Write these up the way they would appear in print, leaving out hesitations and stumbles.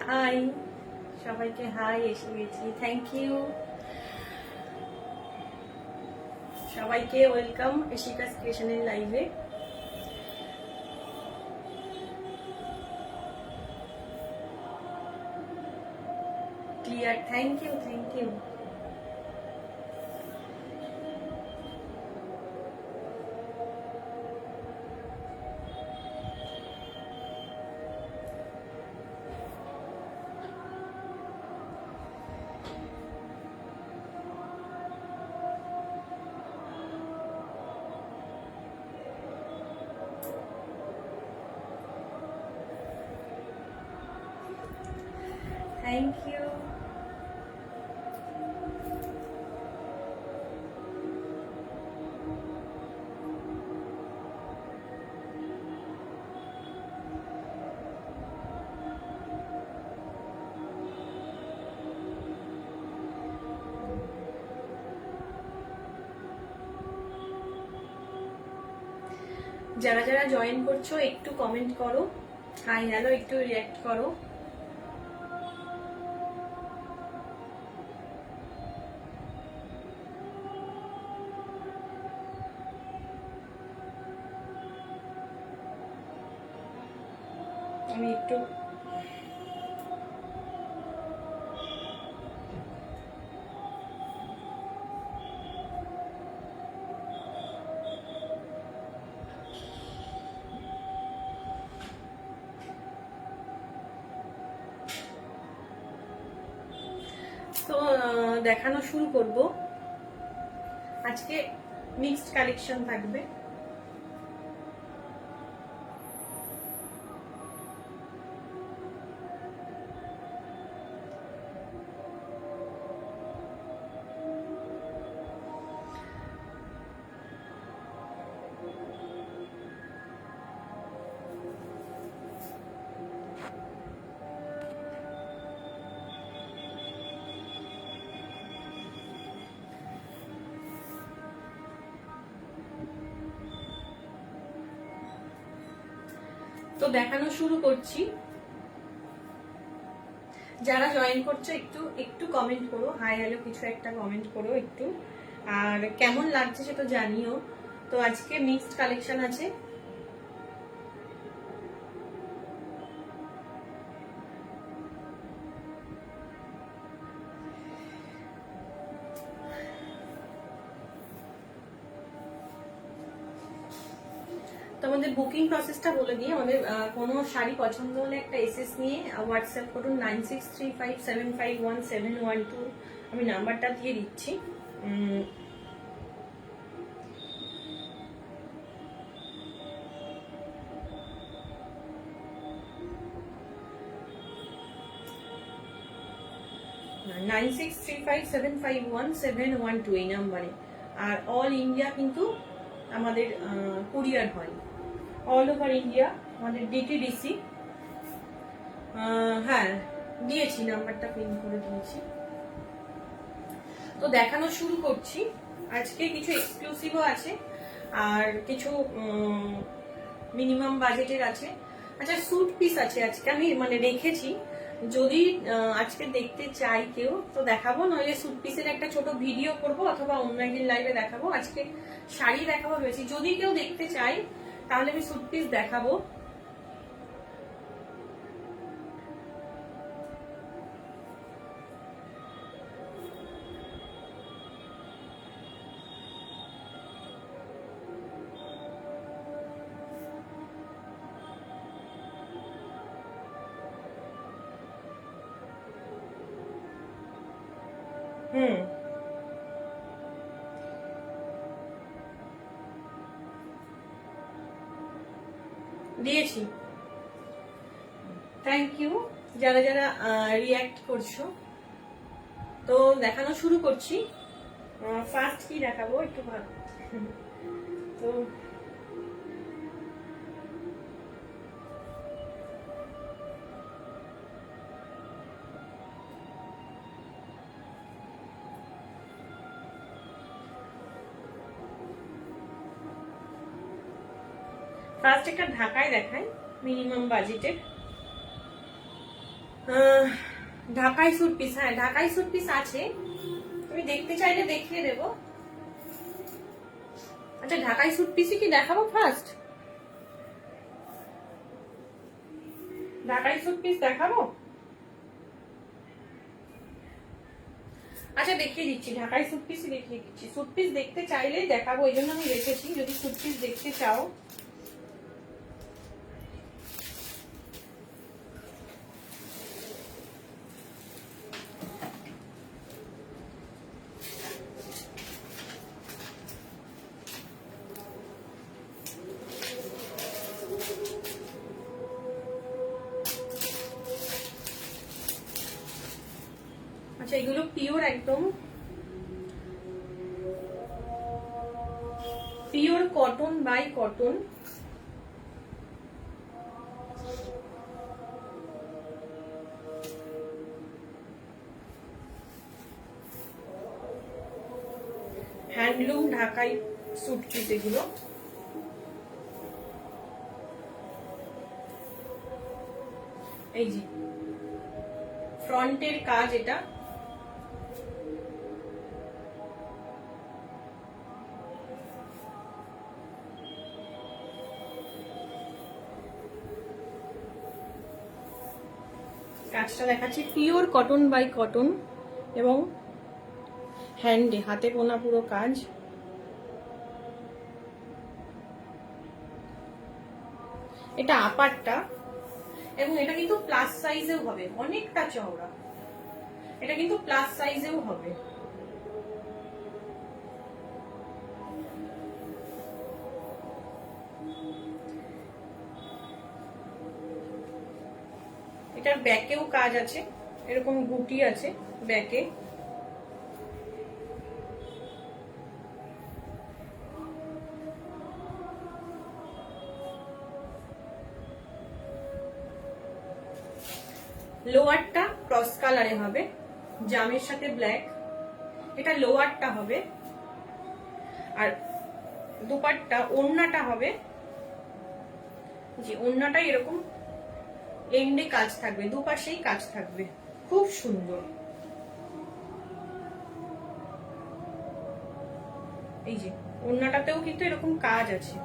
High সবাইকে, hi এসে গেছি। থ্যাংক ইউ সবাইকে, ওয়েলকাম ইশিকাস ক্রিয়েশনের লাইভে। Clear, thank you thank you. Thank you. যারা যারা জয়েন করছো একটু কমেন্ট করো, হাই হ্যালো একটু রিঅ্যাক্ট করো। আমি একটু তো দেখানো শুরু করব। আজকে মিক্সড কালেকশন থাকবে। তো দেখানো শুরু করছি। যারা জয়েন করছো একটু একটু কমেন্ট করো, হাই হ্যালো কিছু একটা কমেন্ট করো একটু, আর কেমন লাগছে সেটা জানিও। তো আজকে মিক্সড কালেকশন আছে। আমাদের বুকিং প্রসেসটা বলে দিই। আমাদের কোনো শাড়ি পছন্দ হলে একটা এসএস নিয়ে হোয়াটসঅ্যাপ করুন 9635751712। আমি নাম্বারটা দিয়ে দিচ্ছি। (9635751712) এই নাম্বারে। আর অল ইন্ডিয়া কিন্তু আমাদের কুরিয়ার হয়, অল ওভার ইন্ডিয়া আমাদের ডিটিডিসি। হ্যাঁ দিয়েছি, নাম্বারটা পিন করে দিয়েছি। তো দেখানো শুরু করছি। আজকে কিছু এক্সক্লুসিভও আছে আর কিছু মিনিমাম বাজেটের আছে। আচ্ছা, স্যুট পিস আছে আজকে, আমি মানে রেখেছি, যদি আজকে দেখতে চাই কেউ তো দেখাবো, নইলে স্যুট পিসের একটা ছোট ভিডিও করব অথবা অন্য একদিন লাইভে দেখাবো। আজকে শাড়ি দেখাবো ভেবেছি, যদি কেউ দেখতে চাই তাহলে আমি স্যুট পিস দেখাবো। দিয়েছি। থ্যাংক ইউ যারা যারা রিঅ্যাক্ট করছো। তো দেখানো শুরু করছি। ফার্স্ট কি দেখাবো একটু ভাব। তো ফার্স্ট একটা ঢাকায় দেখাই মিনিমাম বাজেটের। ঢাকাই স্যুট পিস, হ্যাঁ ঢাকাই স্যুট পিস আছে, তুমি দেখতে চাইলে দেখিয়ে দেবো। আচ্ছা ঢাকাই স্যুট পিসই কি দেখাবো ফার্স্ট? ঢাকাই স্যুট পিস দেখাবো? আচ্ছা দেখিয়ে দিচ্ছি, ঢাকাই স্যুট পিসই দেখিয়ে দিচ্ছি। স্যুট পিস দেখতে চাইলেই দেখাবো, এই জন্য আমি রেখেছি, যদি স্যুট পিস দেখতে চাও। আচ্ছা এগুলো পিওর, একদম pure cotton by cotton. Handloom ঢাকাই স্যুট পিস এগুলো। এই যে ফ্রন্টের কাজ এটা, কাজটা দেখাচ্ছি পিওর কটন বাই কটন এবং হ্যান্ডে হাতে বোনা পুরো কাজ। এটা আপারটা এবং এটা কিন্তু প্লাস সাইজেও হবে, অনেকটা চওড়া, এটা কিন্তু প্লাস সাইজেও হবে। এটার ব্যাকেও কাজ আছে, এরকম গুটি আছে ব্যাকে। লোয়ারটা ক্রস কালারে হবে, জামের সাথে ব্ল্যাক, এটা লোয়ারটা হবে। আর দুপাট্টা, ওড়নাটা হবে, যে ওড়নাটা এরকম এন্ডে কাজ থাকবে, দুপাশেই কাজ থাকবে, খুব সুন্দর। এই যে ওড়নাটাতেও কিন্তু এরকম কাজ আছে।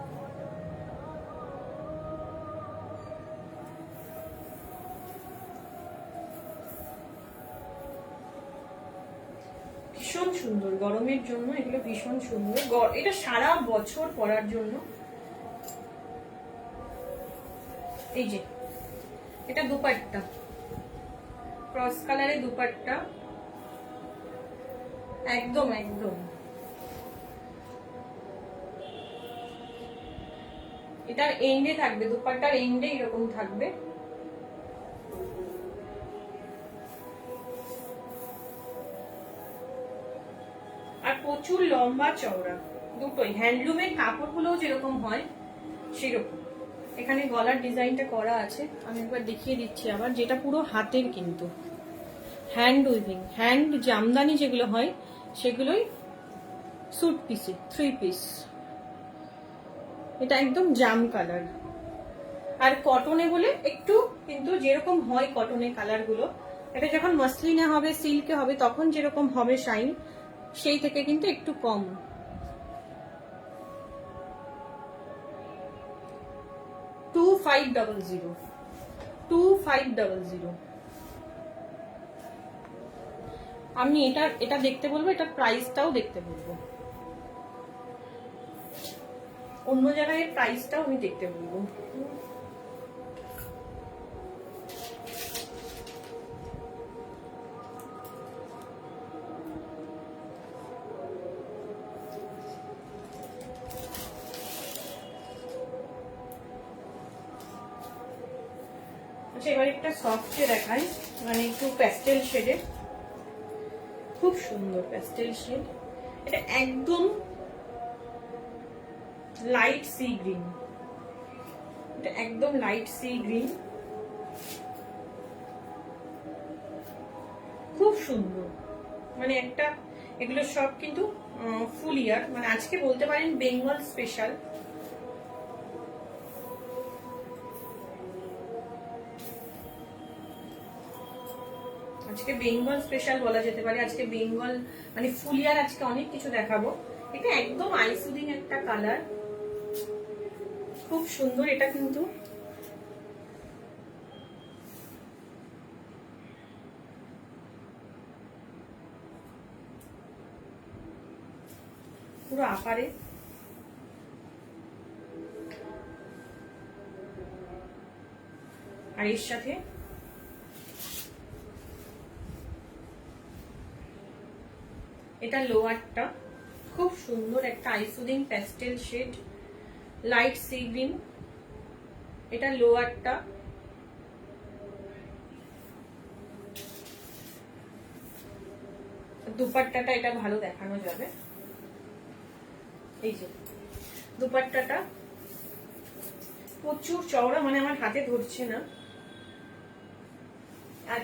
ভীষণ সুন্দর, গরমের জন্য এগুলো ভীষণ সুন্দর, এটা সারা বছর পরার জন্য। এই যে এটা দুপাট্টা, ক্রস কালারে দুপাট্টা, একদম একদম। এটার এন্ডে থাকবে, দুপাট্টার এন্ডে এরকম থাকবে। আর প্রচুর লম্বা চওড়া দুটোই, হ্যান্ডলুমের কাপড়গুলো যেরকম হয় সেরকম। এখানে গলার ডিজাইনটা করা আছে, আমি একবার দেখিয়ে দিচ্ছি আবার, যেটা পুরো হাতের কিন্তু হ্যান্ড উইভিং, হ্যান্ড জামদানি যেগুলো হয় সেগুলোই স্যুট পিসে, 3 পিস। এটা একদম জাম কালার, আর কটনে বলে একটু কিন্তু যেরকম হয় কটনের কালার গুলো, এটা যখন মসলিনে হবে, সিল্কে হবে, তখন যেরকম হবে শাইন, সেই থেকে কিন্তু একটু কম। $2500 আমি এটা দেখতে বলবো, এটার প্রাইসটাও দেখতে বলবো, অন্য জায়গায় প্রাইসটাও আমি দেখতে বলবো। আচ্ছা এবার একটা সফটে দেখাই, মানে একটু প্যাস্টেল শেডে, খুব সুন্দর প্যাস্টেল শেড। এটা একদম লাইট সি গ্রিন, এটা একদম লাইট সি গ্রিন, খুব সুন্দর। মানে একটা, এগুলো সব কিন্তু ফুল ইয়ার, মানে আজকে বলতে পারেন বেঙ্গল স্পেশাল। আজকে বেঙ্গল স্পেশাল বলা যেতে পারে। আজকে বেঙ্গল মানে ফুলিয়ার আজকে অনেক কিছু দেখাবো। এটা একদম আইসুদিং একটা কালার, খুব সুন্দর। এটা কিন্তু পুরো আকারে, আর এর সাথে এটা লোয়ারটা খুব সুন্দর একটা eye soothing pastel shade, light sea green. এটা লোয়ারটা, দুপাট্টাটা এটা ভালো দেখানো যাবে। এই যে দুপাট্টাটা প্রচুর চওড়া, মানে আমার হাতে ধরছে না। আর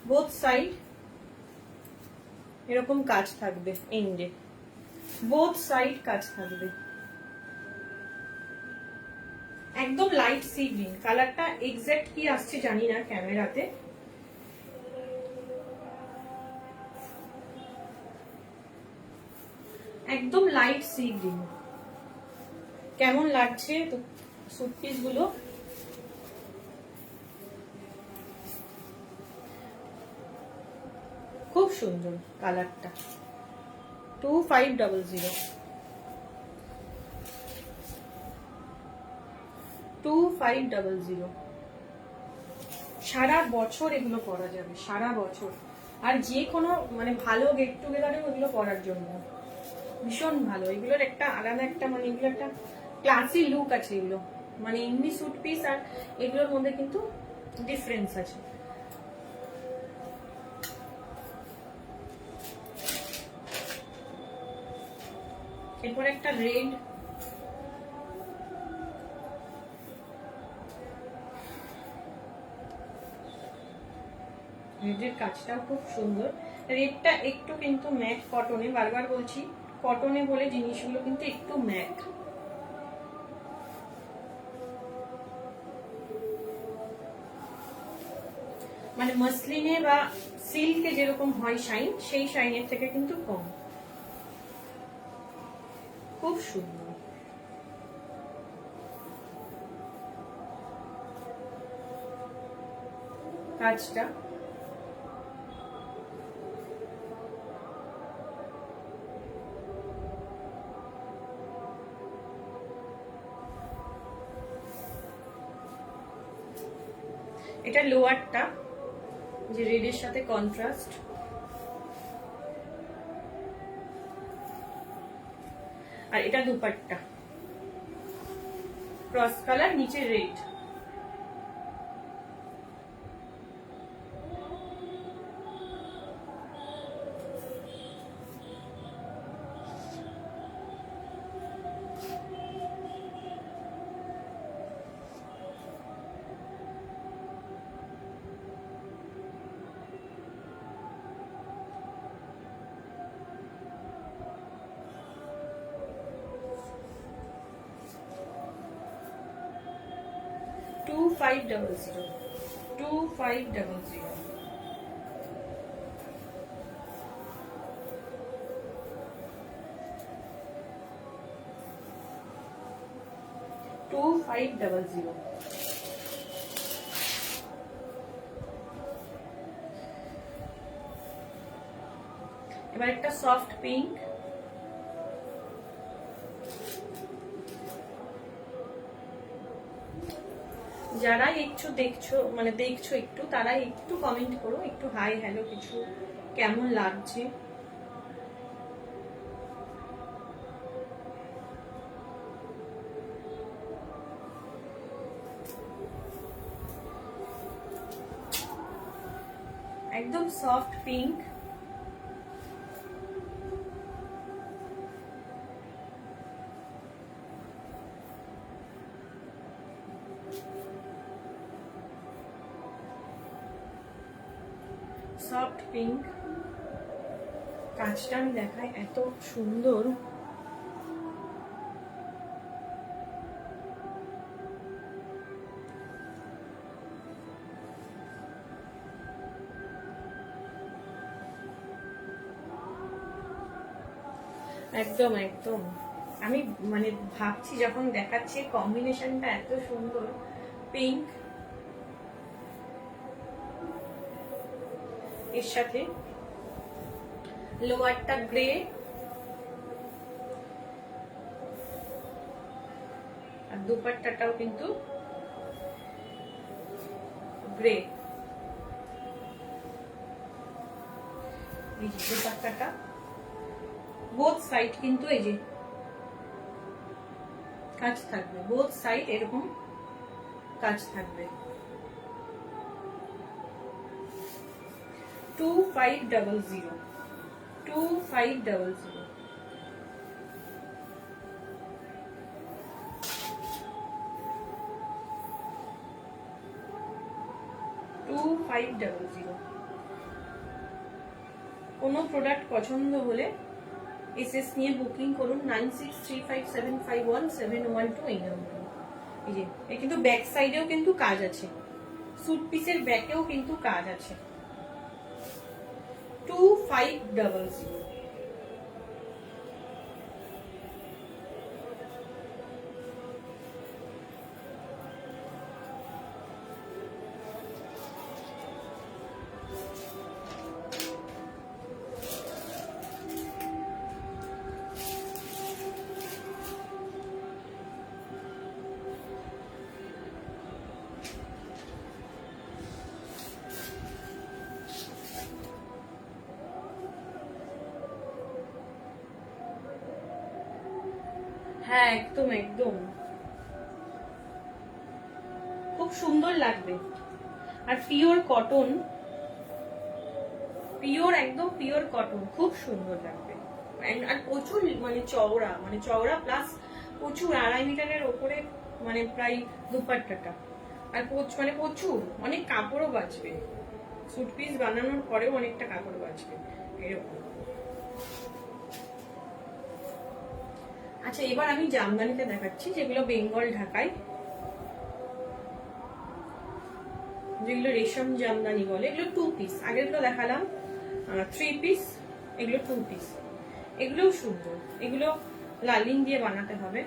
বোথ সাইড এরকম কাজ থাকবে, এন্ডে বোথ সাইড কাজ থাকবে। একদম লাইট সি গ্রিন কালারটা, এক্সাক্ট কি আসছে জানি না ক্যামেরাতে। একদম লাইট সি গ্রিন। কেমন লাগছে তো স্যুট পিস গুলো? খুব সুন্দর কালারটা। 2500 2500। সারা বছর এগুলো পরা যাবে, সারা বছর। আর যে কোনো মানে ভালো গেট টুগেদারেও এগুলো পরার জন্য ভীষণ ভালো। এগুলোর একটা আলাদা একটা মানে এগুলো একটা ক্লাসি লুক আছে। এগুলো মানে এমনি স্যুট পিস আর এগুলোর মধ্যে কিন্তু ডিফারেন্স আছে। এরপর একটা রেড, রেডের কাজটাও খুব সুন্দর। রেডটা একটু কিন্তু ম্যাট কটনে, বারবার বলছি কটনে বলে জিনিসগুলো কিন্তু একটু ম্যাট। মানে মসলিনে বা সিল্কে যেরকম হয় শাইন, সেই শাইনের থেকে কিন্তু কম। খুব সুন্দর কাজটা। এটা লোয়ারটা, যে রেডের সাথে কন্ট্রাস্ট। আর এটা দুপাট্টা, ক্রস কালার, নিচে রেড। টু 2500 2500। এবার একটা সফট পিঙ্ক, যারা একটু দেখছো মানে দেখছো একটু, তারা একটু কমেন্ট করো, একটু হাই হ্যালো কিছু, কেমন লাগছে। একদম সফট পিঙ্ক, সফট পিঙ্ক। কাজটা আমি দেখাই, এত সুন্দর। একদম একদম। আমি মানে ভাবছি যখন দেখাচ্ছি কম্বিনেশনটা এত সুন্দর, পিঙ্ক এর সাথে লোয়ারটা গ্রে, আর দুপাট্টাটাও কিন্তু গ্রে। এই যে দুপাট্টাটা বোথ সাইড কিন্তু এই যে কাজ থাকবে, বোথ সাইড এরকম কাজ থাকবে। 2500 2500 2500। কোনো প্রোডাক্ট পছন্দ হলে এসএস নিয়ে বুকিং করুন 9635751712 এই নম্বরে। এই যে কিন্তু ব্যাক সাইডেও কিন্তু কাজ আছে, স্যুট পিসের ব্যাকেও কিন্তু কাজ আছে। 2500। হ্যাঁ একদম একদম, খুব সুন্দর লাগবে। আর পিওর কটন, পিওর একদম পিওর কটন, খুব সুন্দর লাগবে। আর প্রচুর মানে চওড়া প্লাস প্রচুর 2.5 মিটারের ওপরে মানে প্রায় দুপাট্টাটা। আর মানে প্রচুর অনেক কাপড়ও বাঁচবে, স্যুট পিস বানানোর পরেও অনেকটা কাপড় বাঁচবে এরকম। আচ্ছা এবার আমি জামদানিতে দেখাচ্ছি, যেগুলো বেঙ্গল ঢাকায়, যেগুলো রেশম জামদানি বলে, এগুলো 2 পিস। আগেরগুলো দেখালাম 3 পিস, এগুলো 2 পিস। এগুলোও সুন্দর, এগুলো লালিং দিয়ে বানাতে হবে।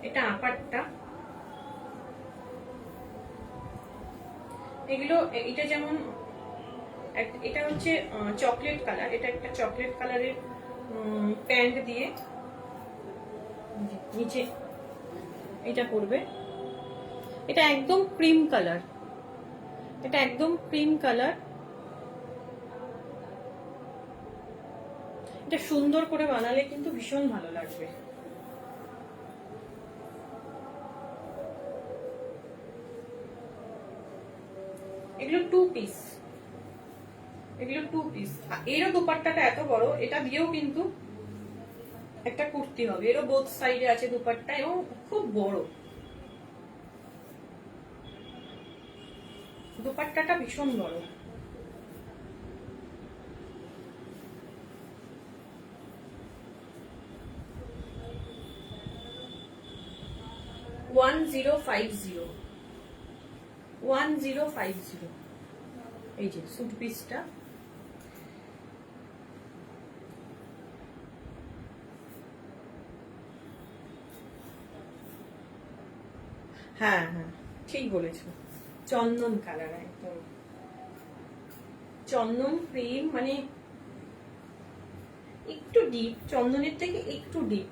এটা আপারটা, এগুলো এটা যেমন এটা হচ্ছে চকলেট কালার, এটা একটা চকলেট কালারের প্যান্ট দিয়ে নিচে এটা পড়বে। এটা একদম ক্রিম কালার, এটা একদম ক্রিম কালার। এটা সুন্দর করে বানালে কিন্তু ভীষণ ভালো লাগবে। এগুলো 2 পিস, এগুলো 2 পিস। এরও দুপাট্টাটা এত বড়, এটা দিয়েও কিন্তু একটা কুর্তি হবে। এরও বোথ সাইডে আছে দুপাট্টা এবং খুব বড় দুপাট্টাটা, ভীষণ বড়। $1050 এই যে স্যুট পিসটা। হ্যাঁ হ্যাঁ ঠিক বলেছো, চন্দন কালার, একদম চন্দন ক্রিম, মানে একটু ডিপ, চন্দনের থেকে একটু ডিপ,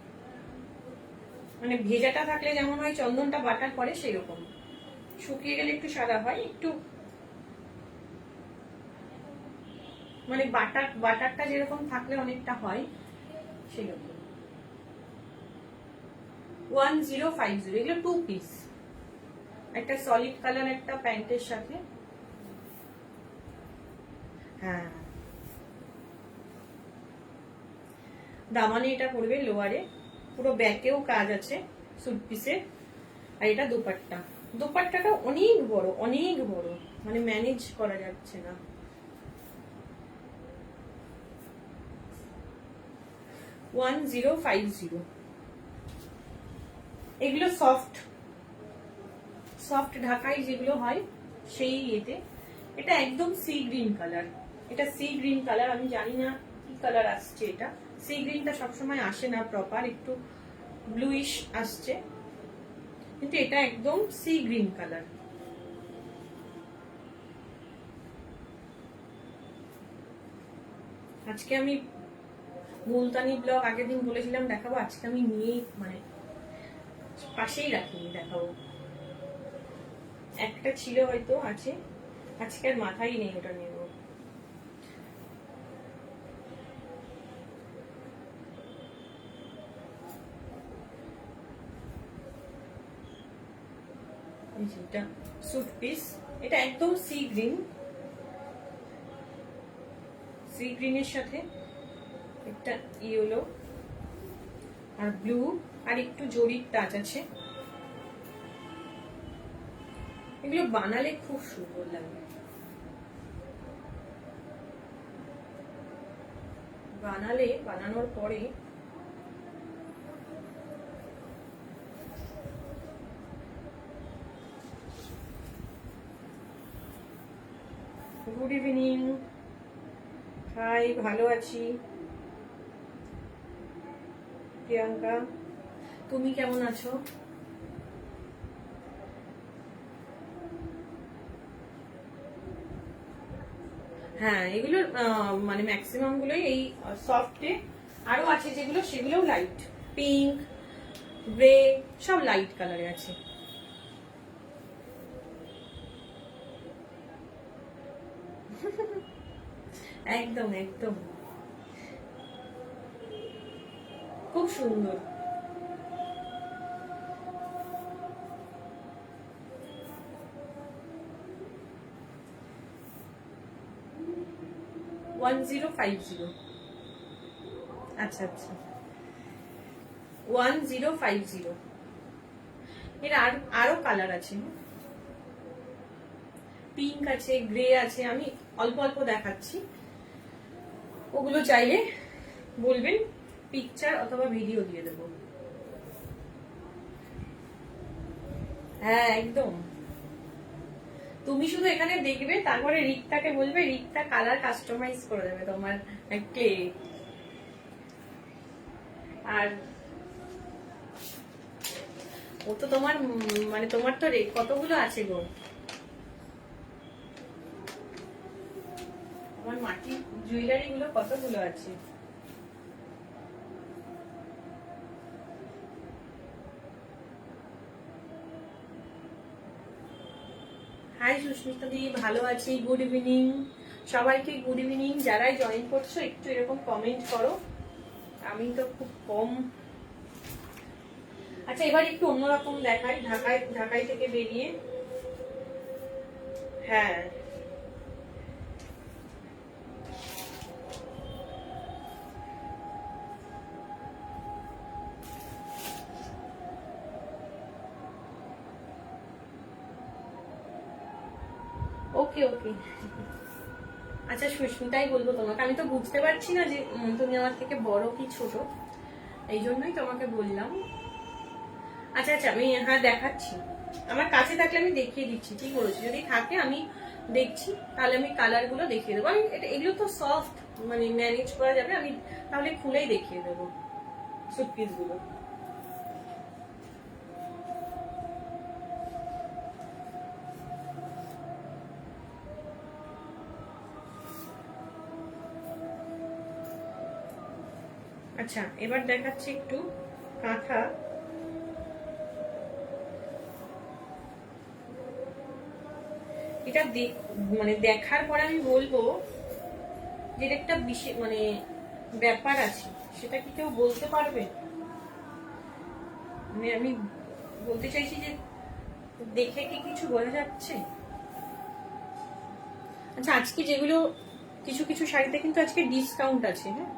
মানে ভেজাটা থাকলে যেমন হয় চন্দনটা বাটার পরে সেরকম, শুকিয়ে গেলে একটু সাদা হয়, একটু মানে বাটারটা যেরকম থাকলে অনেকটা হয় সেরকম। 1050, এগুলো 2 পিস, একটা সলিড কালার একটা প্যান্টের সাথে। হ্যাঁ দামানে এটা পড়বে, লোয়ারে পুরো ব্যাকেও কাজ আছে স্যুট পিসে। আর এটা দুপাট্টা, দুপাট্টাটা অনেক বড়, অনেক বড়, মানে ম্যানেজ করা যাচ্ছে না। 1050। এগুলো সফট সফট ঢাকাই যেগুলো হয় সেই ইয়েতে। এটা একদম সি গ্রিন কালার, এটা সি গ্রিন কালার, আমি জানি না কি কালার আসছে। এটা সি গ্রিনটা সবসময় আসে না প্রপার, একটু ব্লুইশ আসছে, কিন্তু এটা একদম সি গ্রিন কালার। আজকে আমি মুলতানি ব্লগ আগের দিন বলেছিলাম দেখাবো, আজকে আমি নিয়ে মানে পাশেই রাখিনি, দেখাবো। একটা ছিল হয়তো, আছে, আজকে আর মাথায় নেই ওটা নেব। এটা স্যুট পিস, এটা একদম সি গ্রিন, সি গ্রিনের সাথে একটা ইয়েলো আর ব্লু আর একটু জরির টাচ আছে। এগুলো বানালে খুব সুন্দর লাগবে, বানানোর পরে গুড ইভিনিং। হাই, ভালো আছি প্রিয়াঙ্কা, তুমি কেমন আছো? হ্যাঁ, এগুলোর মানে ম্যাক্সিমাম গুলোই এই সফটে, আরো আছে যেগুলো সেগুলোও লাইট, পিঙ্ক, গ্রে, সব লাইট কালারে আছে। একদম একদম খুব সুন্দর। ওয়ান 1050। আচ্ছা আচ্ছা, 1050। এর আরো কালার আছে, পিঙ্ক আছে, গ্রে আছে, আমি অল্প অল্প দেখাচ্ছি, ওগুলো চাইলে বলবেন, পিকচার অথবা ভিডিও দিয়ে দেবো। হ্যাঁ একদম, তুমি শুধু এখানে দেখবে, তারপরে রিকটাকে বলবে, রিকটা কালার কাস্টমাইজ করে দেবে তোমার ক্লে। আর ও তো তোমার মানে তোমার তো কতগুলো আছে গো, আমার মাটির জুয়েলারি গুলো কতগুলো আছে। হাই সুস্মিতা দি, ভালো আছি, গুড ইভিনিং সবাইকে, গুড ইভিনিং। যারাই জয়েন করছো একটু এরকম কমেন্ট করো, আমি তো খুব কম। আচ্ছা, এবার একটু অন্যরকম দেখাই, ঢাকাই থেকে বেরিয়ে। হ্যাঁ, ওকে ওকে। আচ্ছা সুস্মিতাই বলবো তোমাকে, আমি তো বুঝতে পারছি না যে তুমি আমার থেকে বড় কি ছোট, এই জন্যই তোমাকে বললাম। আচ্ছা আচ্ছা, আমি হ্যাঁ দেখাচ্ছি, আমার কাছে থাকলে আমি দেখিয়ে দিচ্ছি, ঠিক বলেছি, যদি থাকে আমি দেখছি, তাহলে আমি কালার গুলো দেখিয়ে দেবো। আমি এগুলো তো সফট, মানে ম্যানেজ করা যাবে, আমি তাহলে খুলেই দেখিয়ে দেবো সুটপিস গুলো। আচ্ছা, এবার দেখাচ্ছি একটু কাঁথা। এটা মানে দেখার পর আমি বলবো যে একটা বিশেষ মানে ব্যাপার আছে, সেটা কি কেউ বলতে পারবে? মানে আমি বলতে চাইছি যে দেখে কি কিছু বোঝা যাচ্ছে? আচ্ছা, আজকে যেগুলো কিছু কিছু শাড়িতে কিন্তু আজকে ডিসকাউন্ট আছে, হ্যাঁ,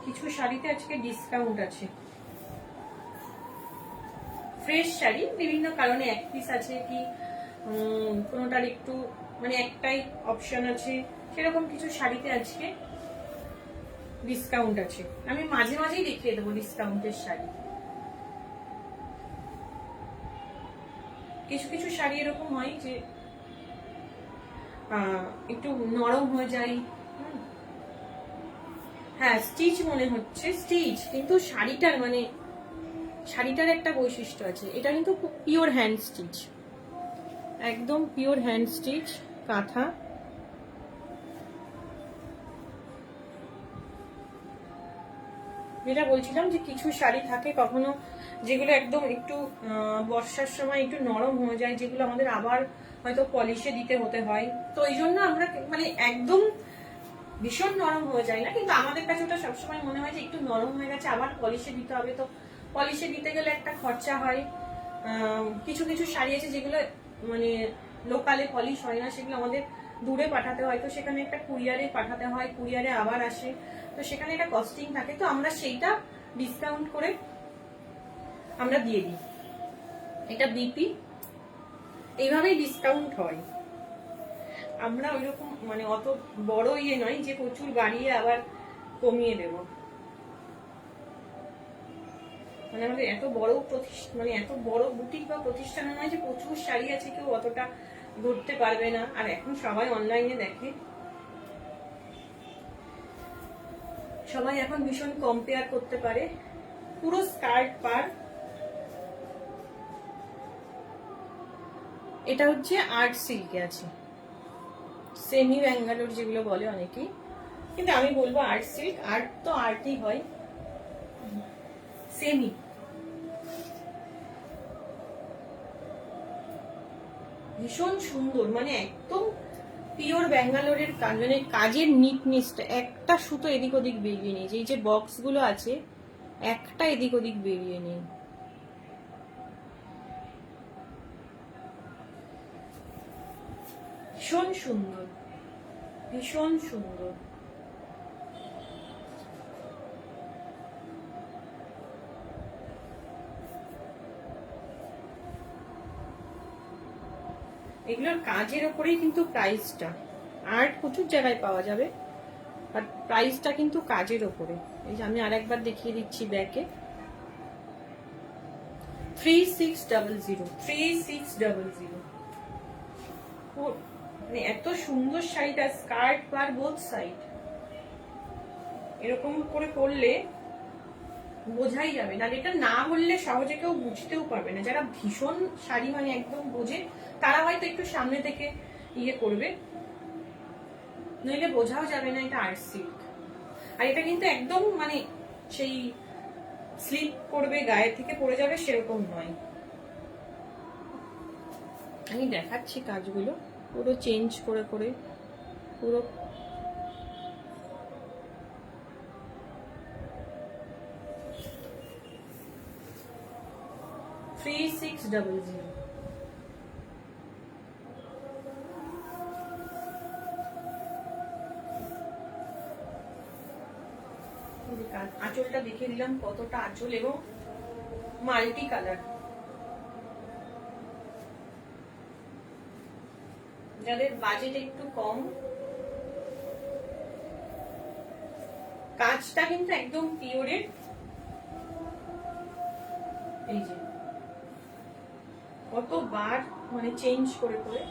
কিছু শাড়িতে আজকে ডিসকাউন্ট আছে। ফ্রেশ শাড়ি, বিভিন্ন কারণে এক পিস আছে কি কোনোটার একটু মানে একটাই অপশন আছে, সেরকম কিছু শাড়িতে আজকে ডিসকাউন্ট আছে। আমি মাঝে মাঝেই দেখিয়ে দেবো ডিসকাউন্টের শাড়ি। কিছু কিছু শাড়ি এরকম হয় যে একটু নরম হয়ে যায়। হ্যাঁ স্টিচ মনে হচ্ছে স্টিচ, কিন্তু শাড়িটার একটা বৈশিষ্ট্য আছে, এটা কিন্তু পিওর হ্যান্ড স্টিচ, একদম পিওর হ্যান্ড স্টিচ কাঁথা। যেটা বলছিলাম যে কিছু শাড়ি থাকে কখনো যেগুলো একদম একটু বর্ষার সময় একটু নরম হয়ে যায়, যেগুলো আমাদের আবার হয়তো পলিশে দিতে হতে হয়, তো এই জন্য আমরা মানে একদম ভীষণ নরম হয়ে যায় না, কিন্তু আমাদের কাছে ওটা সবসময় মনে হয় যে একটু নরম হয়ে গেছে আবার পলিশে দিতে হবে, তো পলিশে দিতে গেলে একটা খরচা হয়। কিছু কিছু শাড়ি আছে যেগুলো মানে লোকালে পলিশ হয় না, সেগুলো আমাদের দূরে পাঠাতে হয়, তো সেখানে একটা কুরিয়ারে পাঠাতে হয়, কুরিয়ারে আবার আসে, তো সেখানে একটা কস্টিং থাকে, তো আমরা সেইটা ডিসকাউন্ট করে আমরা দিয়ে দিই। এটা বিপি, এইভাবেই ডিসকাউন্ট হয়। আমরা ওইরকম মানে অত বড় ইয়ে নয় যে প্রচুর বাড়িয়ে আবার কমিয়ে দেব, মানে আমাদের এত বড় মানে এত বড় বুটিক বা প্রতিষ্ঠান নয় যে প্রচুর শাড়ি আছে কেউ অতটা ধরতে পারবে না। আর এখন সবাই অনলাইনে দেখে, সবাই এখন ভীষণ কম্পেয়ার করতে পারে। পুরো স্কার্ট পার, এটা হচ্ছে আর্ট সিল্কে আছে, সেমি ব্যাঙ্গালোর যেগুলো বলে অনেকেই, কিন্তু আমি বলবো আর্ট সিল্ক। আর্ট তো আর্টই হয়, সেমি। ভীষণ সুন্দর, মানে একদম পিওর ব্যাঙ্গালোরের মানে কাজের নিটনেসটা, একটা সুতো এদিক ওদিক বেরিয়ে নেই, এই যে বক্স গুলো আছে একটা এদিক ওদিক বেরিয়ে নেই। ভীষণ সুন্দর, ভীষণ সুন্দর। এগুলোর কাজের ওপরেই কিন্তু প্রাইসটা, আর্ট প্রচুর জায়গায় পাওয়া যাবে, বাট প্রাইসটা কিন্তু কাজের ওপরে। এই যে আমি আরেকবার দেখিয়ে দিচ্ছি ব্যাকে, 3600, 3600। মানে এত সুন্দর শাড়িটা, স্কার্ট পার বোথ সাইড এরকম করে করলে বোঝাই যাবে না, এটা না বললে সহজে কেউ বুঝতেও পারবে না। যারা ভীষণ শাড়ি মানে একদম বোঝে তারা হয়তো একটু সামনে থেকে ইয়ে করবে, নইলে বোঝাও যাবে না এটা আর্ট সিল্ক। আর এটা কিন্তু একদম মানে সেই স্লিপ করবে গায়ে থেকে পড়ে যাবে সেরকম নয়। আমি দেখাচ্ছি কাজগুলো পুরো চেঞ্জ করে করে, পুরো আঁচলটা দেখিয়ে দিলাম কতটা আঁচল এবং মাল্টি কালার। যাদের বাজেট একটু কম, কাজটা কিন্তু একদম পিওরের। এই যে কতবার মানে চেঞ্জ করে করে,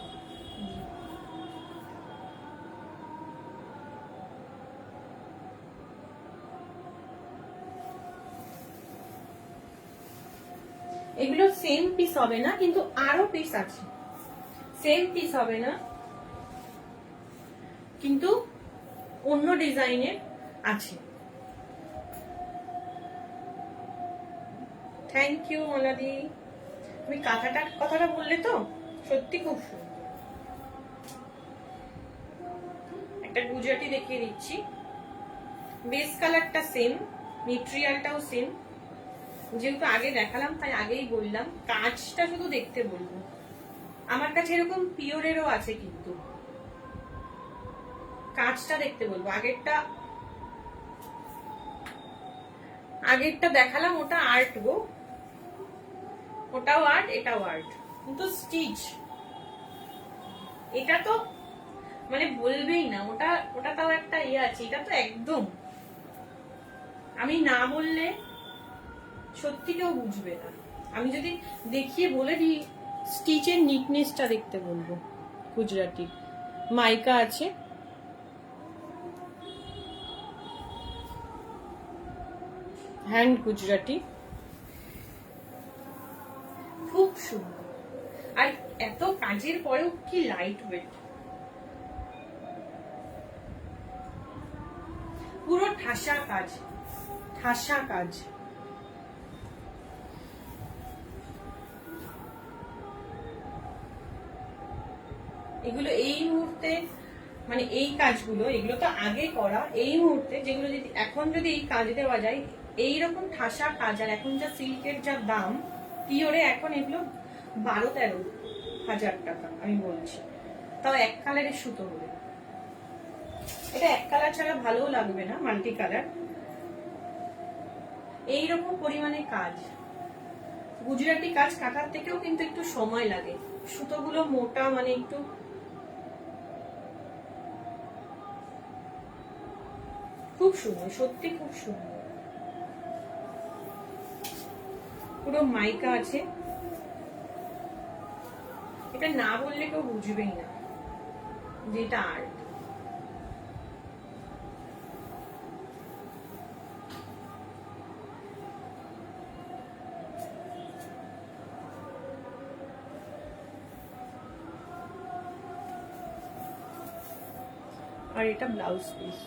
এগুলো সেম পিস হবে না, কিন্তু আরো পিস আছে, সেম পিস হবে না কিন্তু অন্য ডিজাইনের আছে। থ্যাংক ইউ মোনাদি, তুমি কাঁথাটার কথাটা বললে তো সত্যি খুব সুন্দর। একটা গুজরাটি দেখিয়ে দিচ্ছি, বেস কালারটা সেম, মেটেরিয়ালটাও সেম, যেহেতু আগে দেখালাম তাই আগেই বললাম কাজটা শুধু দেখতে বলবো। আমার কাছে এরকম পিওরেরও আছে, কিন্তু কাজটা দেখতে বলবো। আগেরটা দেখালাম ওটা আর্ট গো, ওটাও আর্ট এটাও আর্ট, কিন্তু স্টিচ এটা তো মানে বলবেই না, ওটা তাও একটা ইয়ে আছে, এটা তো একদম আমি না বললে সত্যি কেউ বুঝবে না। আমি যদি দেখিয়ে বলে দিই স্টিচের নিটনেসটা দেখতে বলবো। গুজরাটি মাইকা আছে, হ্যান্ড গুজরাটি, খুব সুন্দর। আর এত কাজের পরেও কি লাইট ওয়েট, পুরো ঠাসা কাজ, ঠাসা কাজ। এগুলো এই মুহূর্তে মানে এই কাজগুলো, এগুলো তো আগে করা, এই মুহূর্তে যেগুলো যদি এখন যদি এই কাজ দেওয়া যায়, এইরকম ঠাসা কাজ, আর এখন যা সিল্কের যা দাম পিওরে, এখন এগুলো 12-13 হাজার টাকা আমি বলছি, তাও এক কালারের সুতো হলে। এটা এক কালার ছাড়া ভালোও লাগবে না, মাল্টি কালার। এইরকম পরিমাণে কাজ, গুজরাটি কাজ কাটার থেকেও কিন্তু একটু সময় লাগে, সুতোগুলো মোটা, মানে একটু খুব সুন্দর, সত্যি খুব সুন্দর। পুরো মাইকা আছে, এটা না বললে কেউ বুঝবেই না যে এটা আর্ট। আর এটা ব্লাউজ পিস,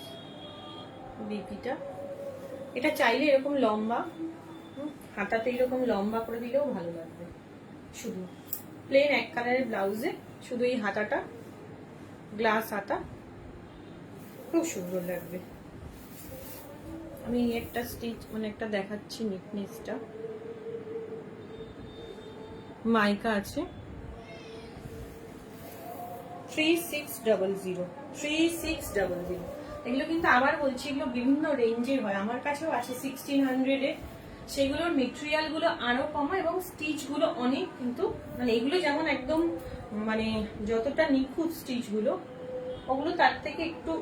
বিপিটা। এটা চাইলে এরকম লম্বা, হাতাতে এরকম লম্বা করে দিলেও ভালো লাগবে। শুধু প্লেন এক কালারের ব্লাউজে শুধু এই হাতাটা, গ্লাস হাতা, খুব সুন্দর লাগবে। আমি একটা স্টিচ মানে একটা দেখাচ্ছি নিটনেসটা। মাইকা আছে 3600, 3600। এগুলো কিন্তু আবার বলছি, এগুলো বিভিন্ন রেঞ্জের হয়, আমার কাছেও আছে 1600-এ। সেগুলোর মেটেরিয়াল গুলো আরো কম এবং স্টিচ গুলো অনেক, কিন্তু মানে এগুলো যেমন একদম মানে যতটা নিখুঁত স্টিচ গুলো, ওগুলো তার থেকে একটু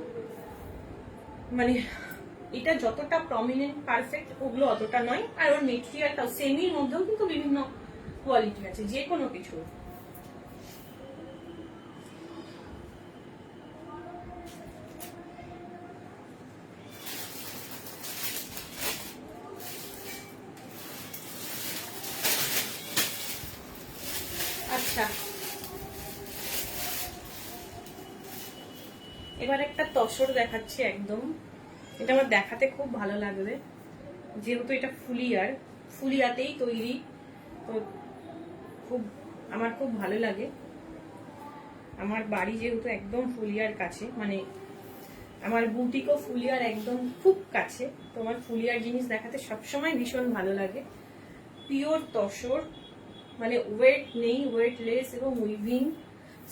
মানে এটা যতটা প্রমিনেন্ট পারফেক্ট, ওগুলো অতটা নয়। আর ওর মেটেরিয়ালটাও সেমির মধ্যেও কিন্তু বিভিন্ন কোয়ালিটি আছে, যে কোনো কিছু। আচ্ছা, এবার একটা তসর দেখাচ্ছি একদম। এটা আমার দেখাতে খুব ভালো লাগবে, যেহেতু এটা ফুলিয়াতেই তৈরি, তো আমার খুব ভালো লাগে। আমার বাড়ি যেহেতু একদম ফুলিয়ার কাছে, মানে আমার বুটিকও ফুলিয়ার একদম খুব কাছে, তোমার ফুলিয়ার জিনিস দেখাতে সবসময় ভীষণ ভালো লাগে। পিওর তসর, মানে ওয়েট নেই, ওয়েটলেস এবং উইভিং,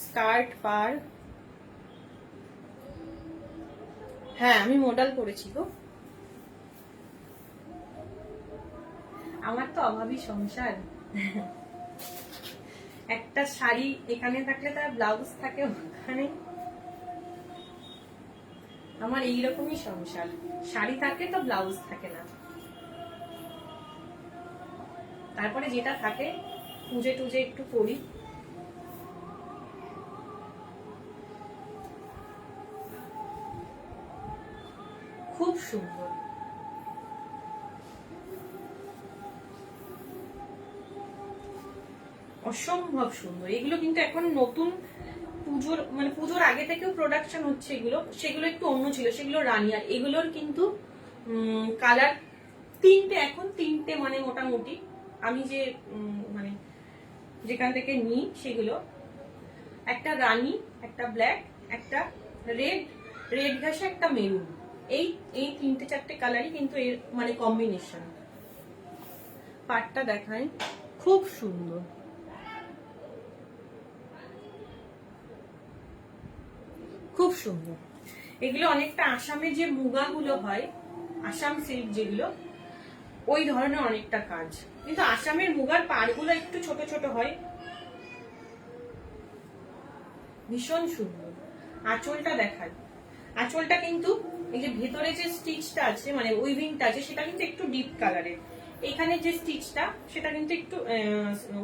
স্কার্ট পার। হ্যাঁ, আমি মডেল করেছি গো। আমার তো অভাবী সংসার। একটা শাড়ি এখানে থাকলে তার ব্লাউজ থাকে ওখানে। আমার এইরকমই সংসার, শাড়ি থাকে তো ব্লাউজ থাকে না, তারপরে যেটা থাকে পুজে টুজে একটু পরি। খুব সুন্দর, অসম্ভব সুন্দর। এগুলো কিন্তু এখন নতুন, পুজোর মানে পুজোর আগে থেকেও প্রোডাকশন হচ্ছে এগুলো, সেগুলো একটু অন্য ছিল, সেগুলো রানী। আর এগুলোর কিন্তু কালার তিনটে, এখন তিনটে, মানে মোটামুটি আমি যে মানে যেখান থেকে নিই সেগুলো, একটা রানী, একটা ব্ল্যাক, একটা রেড ঘাসে, একটা মেরুন। এই তিনটে চারটে কালারই কিন্তু এর মানে কম্বিনেশন। পাটটা দেখায়, খুব সুন্দর, খুব সুন্দর। এগুলো অনেকটা আসামে যে মুগাগুলো হয়, আসাম সিল্ক যেগুলো, ওই ধরনের অনেকটা কাজ, কিন্তু আসামের মুগার পাড়গুলো একটু ছোট ছোট হয়, ভীষণ সুন্দর। আঁচলটা দেখায়, আঁচলটা কিন্তু এই যে ভেতরে যে স্টিচটা আছে মানে উইভিংটা আছে, সেটা কিন্তু একটু ডিপ কালারের। এখানে যে স্টিচটা সেটা কিন্তু একটু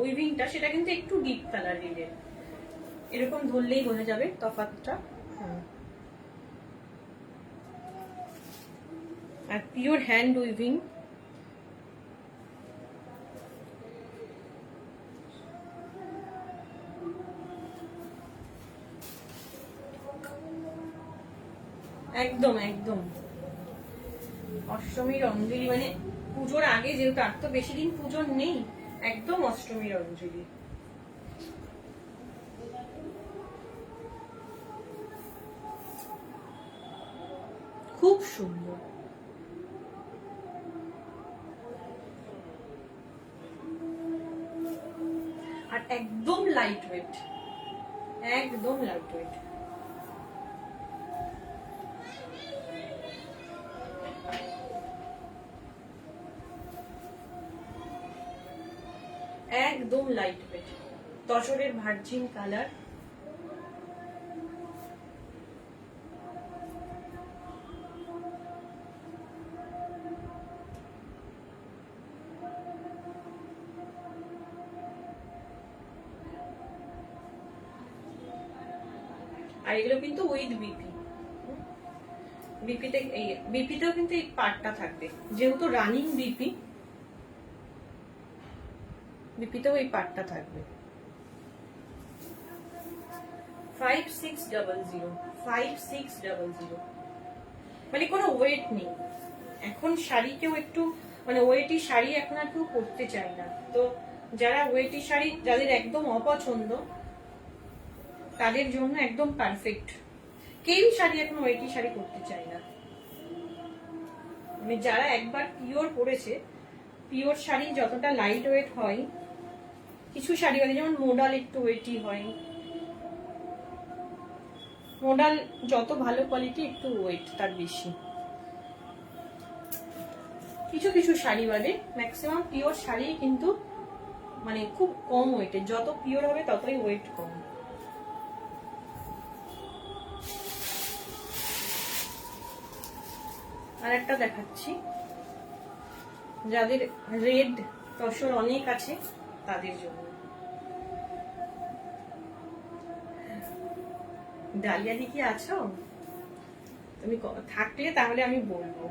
উইভিংটা সেটা কিন্তু একটু ডিপ কালার রেডের, এরকম ধরলেই বোঝা যাবে তফাৎটা। আর পিওর হ্যান্ড উইভিং। একদম একদম অষ্টমীর অঞ্জলি, মানে পুজোর আগে, যেহেতু আর তো বেশি দিন পুজোর নেই, একদম অষ্টমীর অঞ্জলি। খুব সুন্দর। আর একদম লাইট ওয়েট, একদম লাইট ওয়েট। একদম লাইট ওয়েট, তসরের ভার্জিন কালার। আর এগুলো কিন্তু উইথ বিপি, বিপিতে এই বিপিতেও কিন্তু এই পার্টটা থাকবে, যেহেতু রানিং বিপি, বিপিতেও এই পার্টটা থাকবে। 5600, 5600, মানে কোনো ওয়েট নেই। এখন শাড়ি কেউ একটু মানে ওয়েটি শাড়ি এখন আর কেউ পরতে চায় না, তো যারা ওয়েটি শাড়ি যাদের একদম অপছন্দ তাদের জন্য একদম পারফেক্ট। কেউ শাড়ি এখন ওয়েটি শাড়ি পরতে চায় না, মানে যারা একবার পিওর পরেছে, পিওর শাড়ি যতটা লাইট ওয়েট হয়, কিছু শাড়ি আছে যেমন মোডাল একটু ওয়েটি হয়, মোডাল যত ভালো কোয়ালিটি একটু ওয়েট তার বেশি, কিছু কিছু শাড়ি বাদে ম্যাক্সিমাম পিওর শাড়ি কিন্তু মানে খুব কম ওয়েটে, যত পিওর হবে ততই ওয়েট কম। আর একটা দেখাচ্ছি, যাদের রেড তসর অনেক আছে তাদের জন্য। ডালিয়া দি কি আছো? তুমি থাকলে তাহলে আমি বলবো,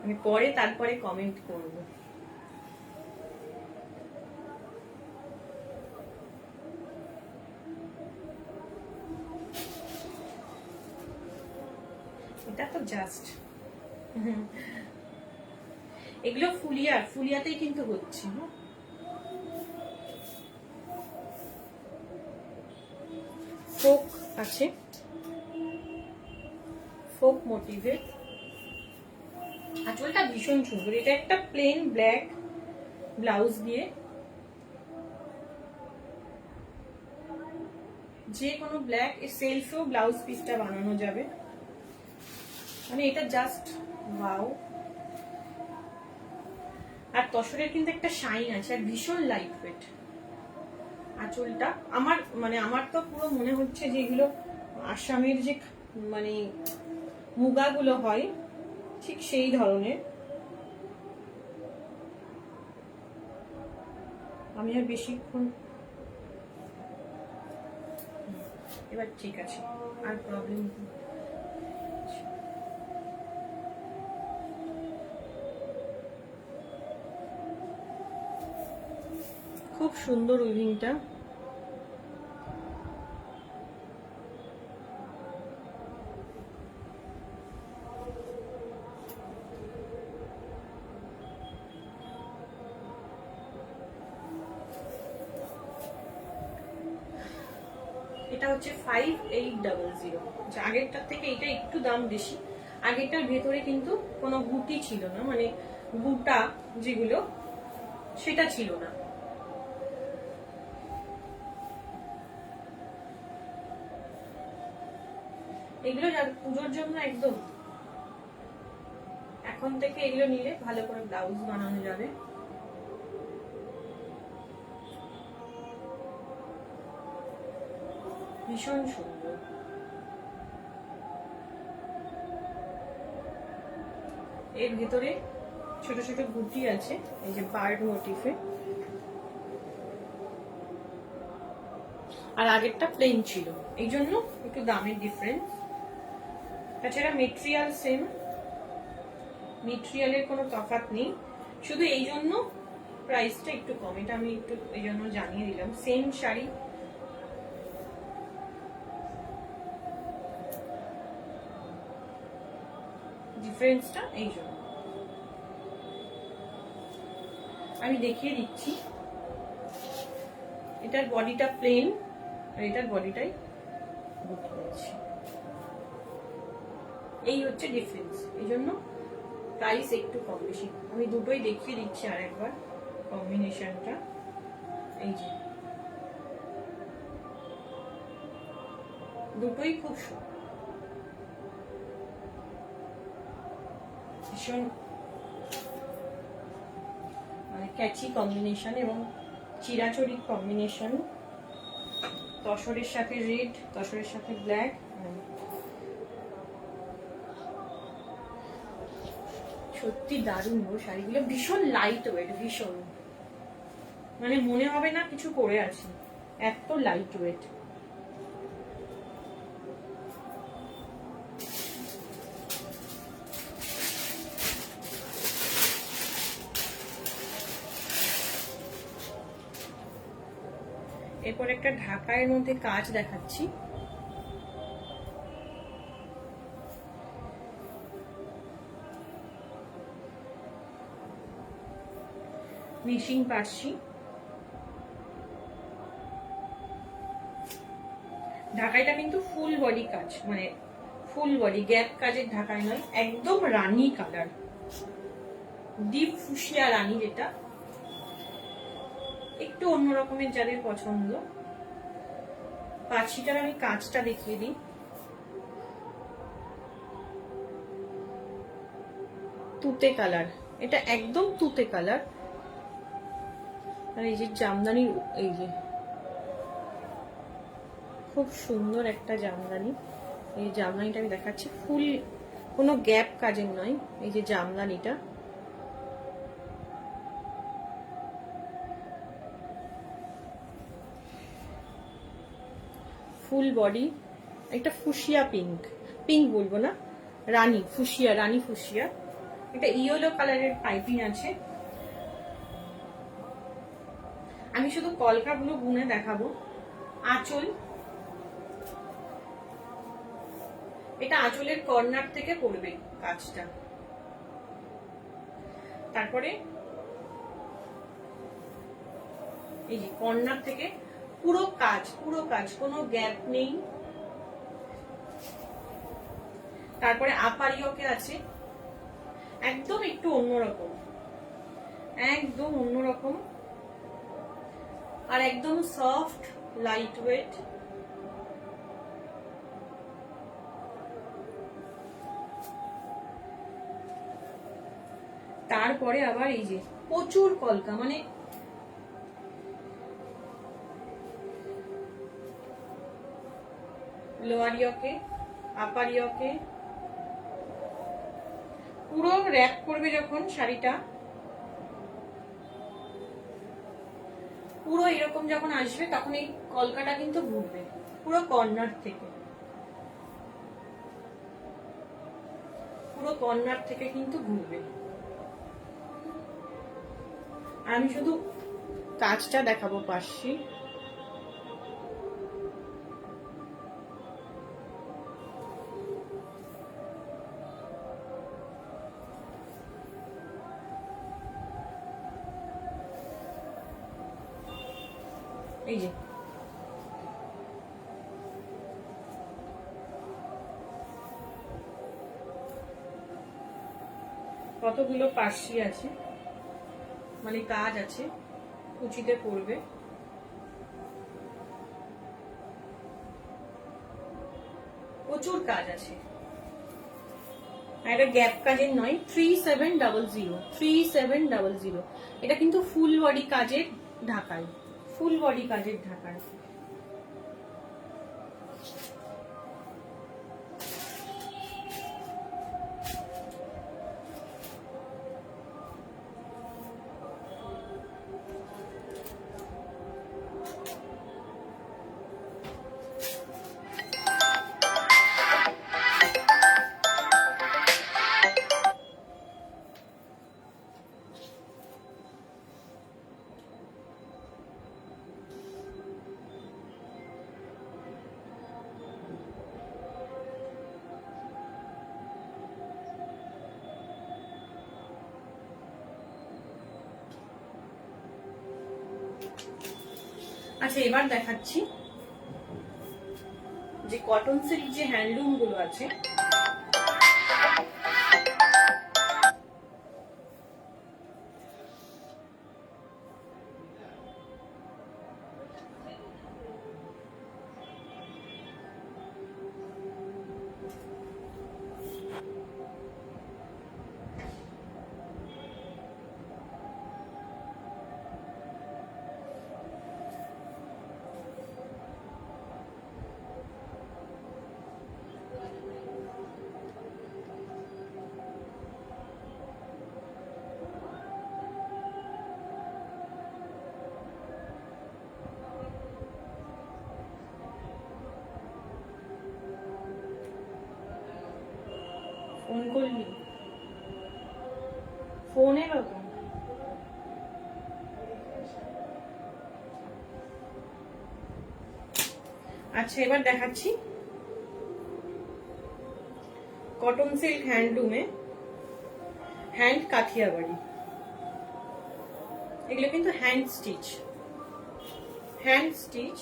আমি পরে তারপরে কমেন্ট করব। এটা তো জাস্ট এগুলো ফুলিয়াতেই কিন্তু হচ্ছে। ফোক আছে, ফোক মোটিভের, আঁচলটা ভীষণ সুন্দর। এটা একটা প্লেন ব্ল্যাক ব্লাউজ দিয়ে যে কোনো ব্ল্যাক সেলফেও ব্লাউজ পিসটা বানানো যাবে, মানে এটা জাস্ট ওয়াও। আর তসরের কিন্তু একটা শাইন আছে, আর ভীষণ লাইট ওয়েট। আঁচলটা আমার তো পুরো মনে হচ্ছে যে এগুলো আসামের যে মানে মুগাগুলো হয় ঠিক সেই ধরনের। আমি আর বেশিক্ষণ, এবার ঠিক আছে, আর প্রবলেম। খুব সুন্দর উইভিংটা। এটা হচ্ছে 5800, আগেরটার থেকে এটা একটু দাম বেশি। আগেরটার ভেতরে কিন্তু কোনো বুটি ছিল না, মানে বুটা যেগুলো সেটা ছিল না। এগুলো পুজোর জন্য একদম, এখন থেকে এগুলো নিলে ভালো করে ব্লাউজ বানানো যাবে। ভীষণ সুন্দর। এর ভিতরে ছোট ছোট বুটি আছে, এই যে বার্ড মোটিফে, আর আগেরটা প্লেন ছিল, এই জন্য একটু দামের ডিফারেন্স। তাছাড়া মেটেরিয়াল সেম, মেটেরিয়ালের কোনো তফাৎ নেই, শুধু এই জন্য প্রাইসটা একটু কম। এটা আমি একটু এই জন্য জানিয়ে দিলাম। সেম শাড়ি, ডিফারেন্সটা এই জন্য আমি দেখিয়ে দিচ্ছি। এটার বডিটা প্লেন আর এটার বডিটাই বুটি আছে, এই হচ্ছে ডিফারেন্স, এই জন্য প্রাইস একটু কম বেশি। আমি দুটোই দেখিয়ে দিচ্ছি আর একবার কম্বিনেশনটা। এই যে দুটোই খুব ভীষণ মানে ক্যাচি কম্বিনেশন এবং চিরাচরি কম্বিনেশন, তসরের সাথে রেড, তসরের সাথে ব্ল্যাক। সত্যি দারুণ গো শাড়িগুলো, ভীষণ লাইট ওয়েট, ভীষণ মানে মনে হবে না কিছু পরে আছি, এত লাইট ওয়েট। এরপর একটা ঢাকায়ের মধ্যে কাজ দেখাচ্ছি। মিশিং পার্সি, ঢাকাইটা কিন্তু ফুল বডি কাজ, মানে ফুল বডি গ্যাপ কাজের ঢাকাই নয়, একদম রানী কালার, ডিপ ফুসিয়া রানী, যেটা একটু অন্য রকমের যাদের পছন্দ। পার্সিটার আমি কাজটা দেখিয়ে দিই। তুতে কালার, এটা একদম তুতে কালার। আর এই যে জামদানির, এই যে খুব সুন্দর একটা জামদানি, এই জামদানিটা আমি দেখাচ্ছি, ফুল কোনো গ্যাপ কাজের নয়। এই যে জামদানিটা, ফুল বডি, একটা ফুসিয়া পিঙ্ক, পিঙ্ক বলবো না, রানী ফুসিয়া, রানী ফুসিয়া। এটা ইয়েলো কালারের পাইপিং আছে। আমি শুধু কলকাগুলো বুনে দেখাবো। আঁচল, এটা আঁচলের কর্নার থেকে পড়বে কাজটা। তারপরে এই যে কর্নার থেকে পুরো কাজ, পুরো কাজ, কোনো গ্যাপ নেই। তারপরে আপারিয়কে আছে, একদম একটু অন্যরকম, একদম অন্যরকম, আর একদম সফট লাইট ওয়েট। তারপরে আবার এই যে প্রচুর কলকা, মানে লোয়ার ইয়কে, আপার ইয়কে, পুরো র‍্যাপ করবে যখন শাড়িটা, পুরো এরকম যখন আসবে তখন এই কলকাটা কিন্তু ঘুরবে পুরো কর্নার থেকে, পুরো কর্নার থেকে কিন্তু ঘুরবে। আমি শুধু কাজটা দেখাবো পাশে। এই যে কতগুলো পার্সি আছে, মানে কাজ আছে, কুচিতে পড়বে। প্রচুর কাজ আছে, এটা গ্যাপ কাজের নয়। 3700, 3700। এটা কিন্তু ফুল বডি কাজের ঢাকায়, ফুল বডি কাজের ঢাকায়। আচ্ছা, এবার দেখাচ্ছি যে কটন সিল্ক যে হ্যান্ডলুম গুলো আছে, ফোন করলি, ফোন এলো তো। আচ্ছা, এবার দেখাচ্ছি কটন সিল্ক হ্যান্ডলুমে হ্যান্ড কাঠিয়াবাড়ি। এগুলো কিন্তু হ্যান্ড স্টিচ, হ্যান্ড স্টিচ।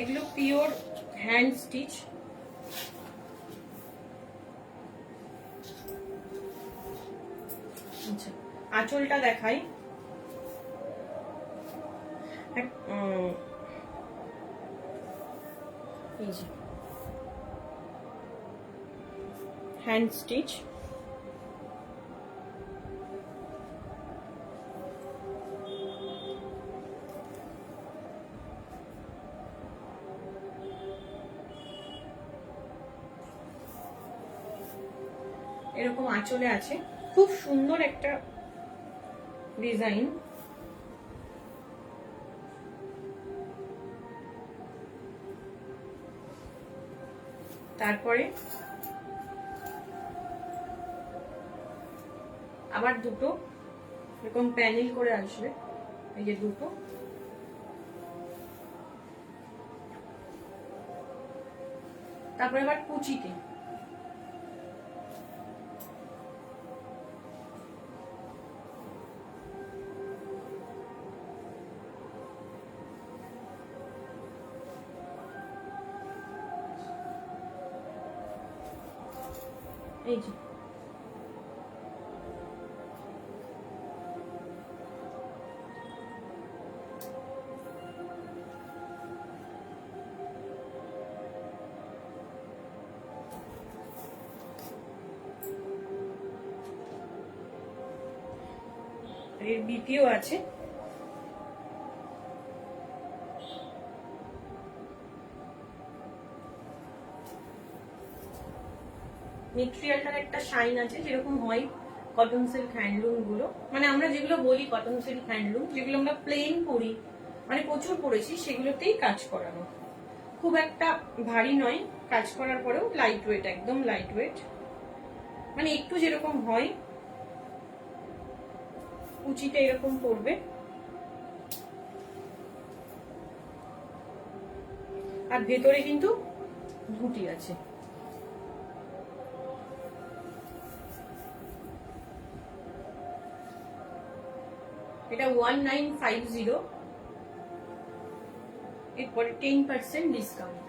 এগুলো পিওর হ্যান্ড স্টিচ। আচ্ছা, আঁচলটা দেখাই। এই যে হ্যান্ড স্টিচ, এরকম আঁচলে আছে, খুব সুন্দর একটা ডিজাইন। তারপরে আবার দুটো এরকম প্যানেল করে আসবে, এই যে দুটো। তারপরে আবার কুচিতে এই যে এর বিপিও আছে। মেটেরিয়ালটার একটা শাইন আছে, যেরকম হয় কটন সিল্ক হ্যান্ডলুম গুলো, মানে আমরা যেগুলো বলি কটন সিল্ক হ্যান্ডলুম, যেগুলো আমরা প্লেন পরি, মানে প্রচুর পরেছি, সেগুলোতেই কাজ করানো। খুব একটা ভারী নয়, কাজ করার পরেও লাইট ওয়েট, একদম লাইট ওয়েট, মানে একটু যেরকম হয় কুচিটা এরকম পড়বে। আর ভেতরে কিন্তু ঘুটি আছে। এটা 1950, এরপরে 10% ডিসকাউন্ট।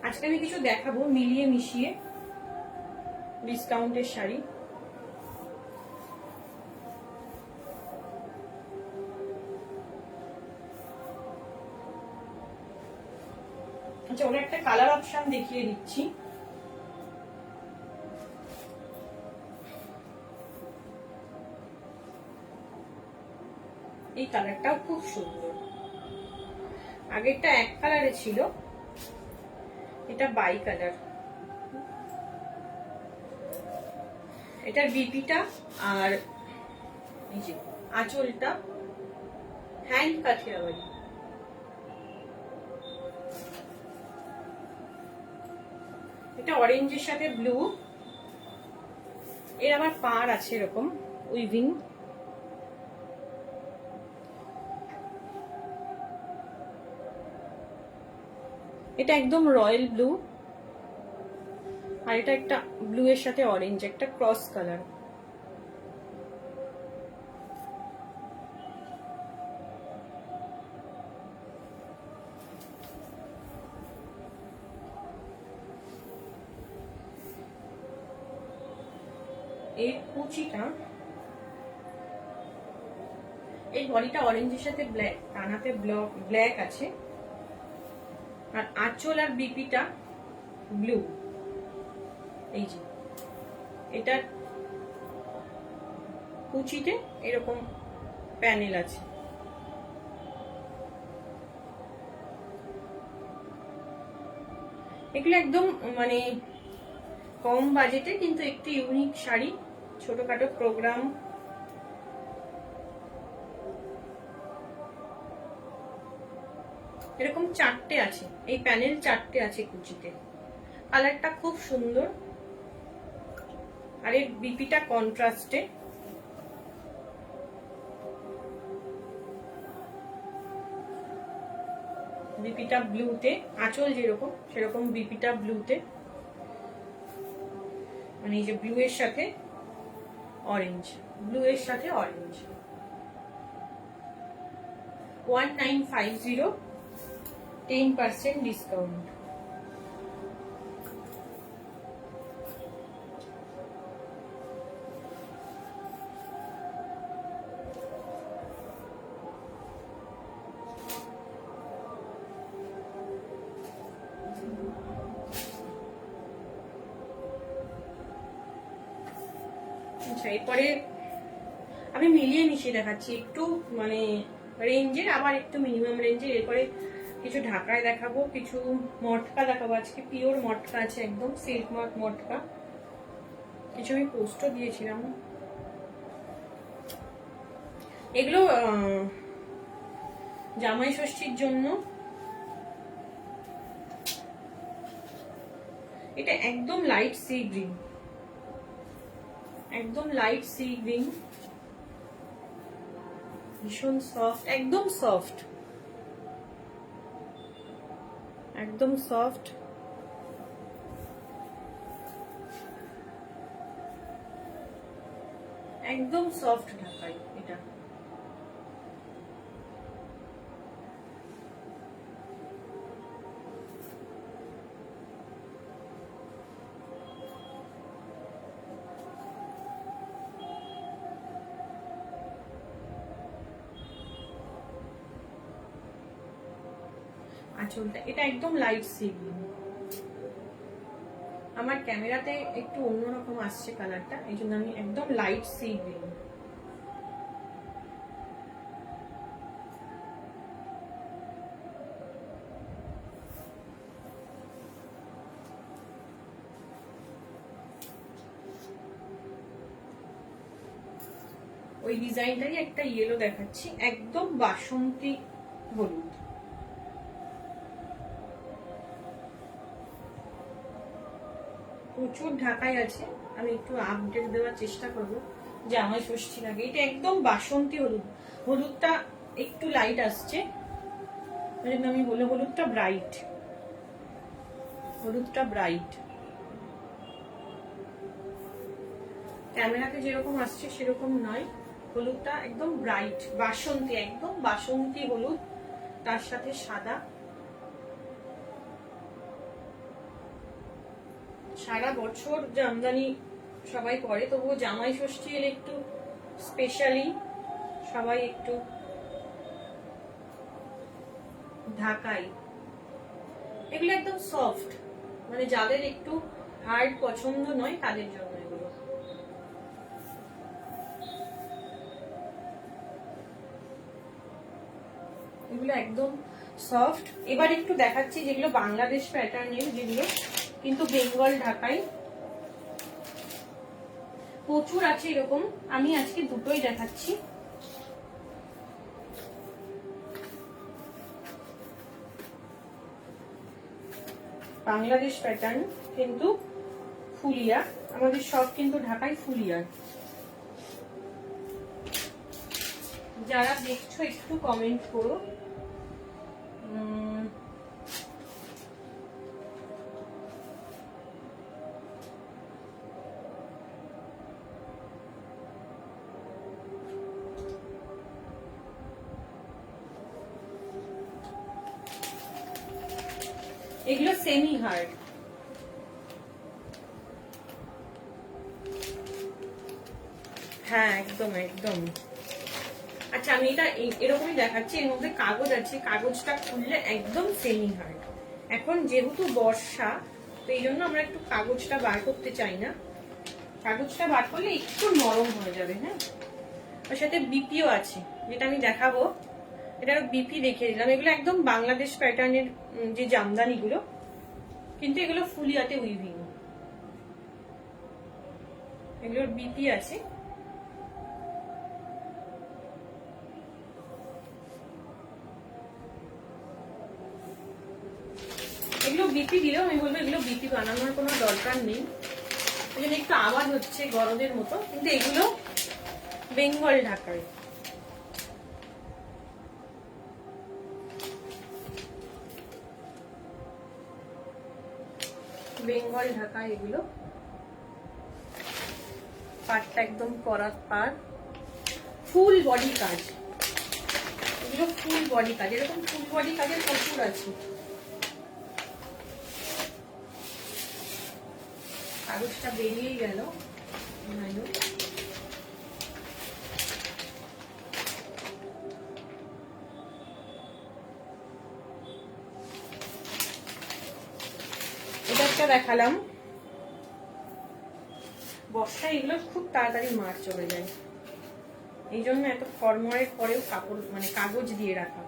আজকে আমি কিছু দেখাবো মিলিয়ে মিশিয়ে ডিসকাউন্টের শাড়ি। আচ্ছা, ওর একটা কালার অপশন দেখিয়ে দিচ্ছি। এই কালারটাও খুব সুন্দর। আগেরটা এক কালারে ছিল, এটা বাই কালার। এটার বিপিটা আর এই যে আঁচলটা হ্যান্ড কাঠিয়াবাড়ি। এটা অরেঞ্জের সাথে ব্লু। এর আবার পার আছে এরকম উইভিং। এটা একদম রয়্যাল ব্লু, আর এটা একটা ব্লু এর সাথে অরেঞ্জ, একটা ক্রস কালার। এর কুচিটা, এই বডিটা অরেঞ্জের সাথে ব্ল্যাক, কানাতে ব্ল্যাক আছে, আর আঁচল আর বিপিটা ব্লু। এই যে এটা কুচিতে এরকম প্যানেল আছে। এগুলো একদম মানে কম বাজেটে কিন্তু একটু ইউনিক শাড়ি, ছোটখাটো প্রোগ্রাম। এরকম 4টে আছে, এই প্যানেল 4টে আছে কুচিতে। কালারটা খুব সুন্দর, আর এর বিপিটা কন্ট্রাস্টে। বিপিটা ব্লুতে, আঁচল যেরকম সেরকম বিপিটা ব্লুতে, মানে এই যে ব্লু এর সাথে অরেঞ্জ, ব্লু এর সাথে অরেঞ্জ। 1950, 10% ডিসকাউন্ট। আচ্ছা, এরপরে আমি মিলিয়ে মিশিয়ে দেখাচ্ছি, একটু মানে রেঞ্জের আবার একটু মিনিমাম রেঞ্জের। এরপরে কিছু ঢাকায় দেখাবো, কিছু মটকা দেখাবো। আজকে পিওর মটকা আছে, একদম সিল্ক মার্ক মটকা। কিছু আমি পোস্টও দিয়েছিলাম। এগুলো জামাই ষষ্ঠীর জন্য। এটা একদম লাইট সি গ্রিন, একদম লাইট সি গ্রিন, ভীষণ সফট, একদম সফট, একদম সফট। একদম সফট ঢাকাই এটা। আঁচলটা এটা একদম লাইট সি গ্রিন। আমার ক্যামেরাতে একটু অন্যরকম আসছে কালারটা, এই জন্য আমি একদম লাইট সি গ্রিন। ওই ডিজাইনটারই একটা ইয়েলো দেখাচ্ছি, একদম বাসন্তী হলুদ। প্রচুর ঢাকাই আছে, আমি একটু আপডেট দেওয়ার চেষ্টা করবো যে আমার ষষ্ঠী লাগে। এটা একদম বাসন্তী হলুদ, হলুদটা একটু লাইট আসছে, আমি বলে হলুদটা ব্রাইট, হলুদটা ব্রাইট। ক্যামেরাতে যেরকম আসছে সেরকম নয়, হলুদটা একদম ব্রাইট বাসন্তী, একদম বাসন্তী হলুদ, তার সাথে সাদা। সারা বছর জামদানি সবাই পরে, তবুও জামাই ষষ্ঠী এলে একটু স্পেশালি সবাই একটু ঢাকাই। এগুলো একদম সফট, মানে যাদের একটু হার্ড পছন্দ নয় তাদের জন্য এগুলো। এগুলো একদম সফট। এবার একটু দেখাচ্ছি যেগুলো বাংলাদেশ প্যাটার্নের, যেগুলো কিন্তু বেঙ্গল ঢাকাই প্রচুর আছে এরকম। আমি আজকে দুটোই দেখাচ্ছি। বাংলাদেশ প্যাটার্ন কিন্তু ফুলিয়া, আমাদের সব কিন্তু ঢাকাই ফুলিয়ার। যারা দেখছো একটু কমেন্ট করো। Semi hard. হ্যাঁ একদম একদম। আচ্ছা আমি এটা এরকমই দেখাচ্ছি, এর মধ্যে কাগজ আছে, কাগজটা খুললে একদম সেমি হার্ড। এখন যেহেতু বর্ষা, তো এই জন্য আমরা একটু কাগজটা বার করতে চাই না, কাগজটা বার করলে একটু নরম হয়ে যাবে। হ্যাঁ, ওর সাথে বিপিও আছে, যেটা আমি দেখাবো। এটা বিপি দেখিয়ে দিলাম। এগুলো একদম বাংলাদেশ প্যাটার্নের যে জামদানিগুলো, কিন্তু এগুলো ফুলিয়াতে উইভিং, এগুলোর বিপি আছে। এগুলো বিপি দিলেও আমি বলবো এগুলো বিপি বানানোর কোনো দরকার নেই, ওই জন্য একটু আওয়াজ হচ্ছে গরদের মতো, কিন্তু এগুলো বেঙ্গল ঢাকায়। বেঙ্গল ঢাকা এগুলো, পাটটা একদম করাত পার, ফুল বডি কাজ, এগুলো ফুল বডি কাজ। এরকম ফুল বডি কাজের প্রচুর আছে। কাগজটা বেরিয়েই গেল। এটা একটা দেখালাম। বর্ষায় এগুলো খুব তাড়াতাড়ি মার চলে যায়, এই জন্য এত ফরমারের পরেও কাপড় মানে কাগজ দিয়ে রাখা।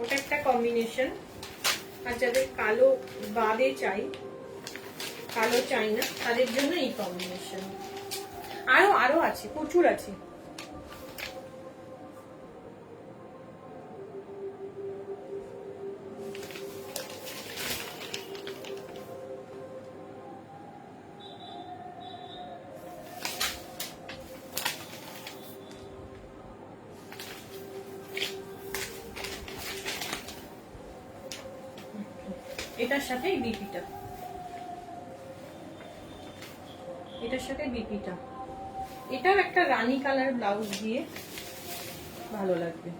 ওটা একটা কম্বিনেশন। আর যাদের কালো বাদে চাই, কালো চাই না, তাদের জন্য এই কম্বিনেশন। আরো আরো আছে, প্রচুর আছে। এটার সাথে বিপিটা, এটার সাথে বিপিটা, এটাও একটা রানী কালার ব্লাউজ দিয়ে ভালো লাগবে।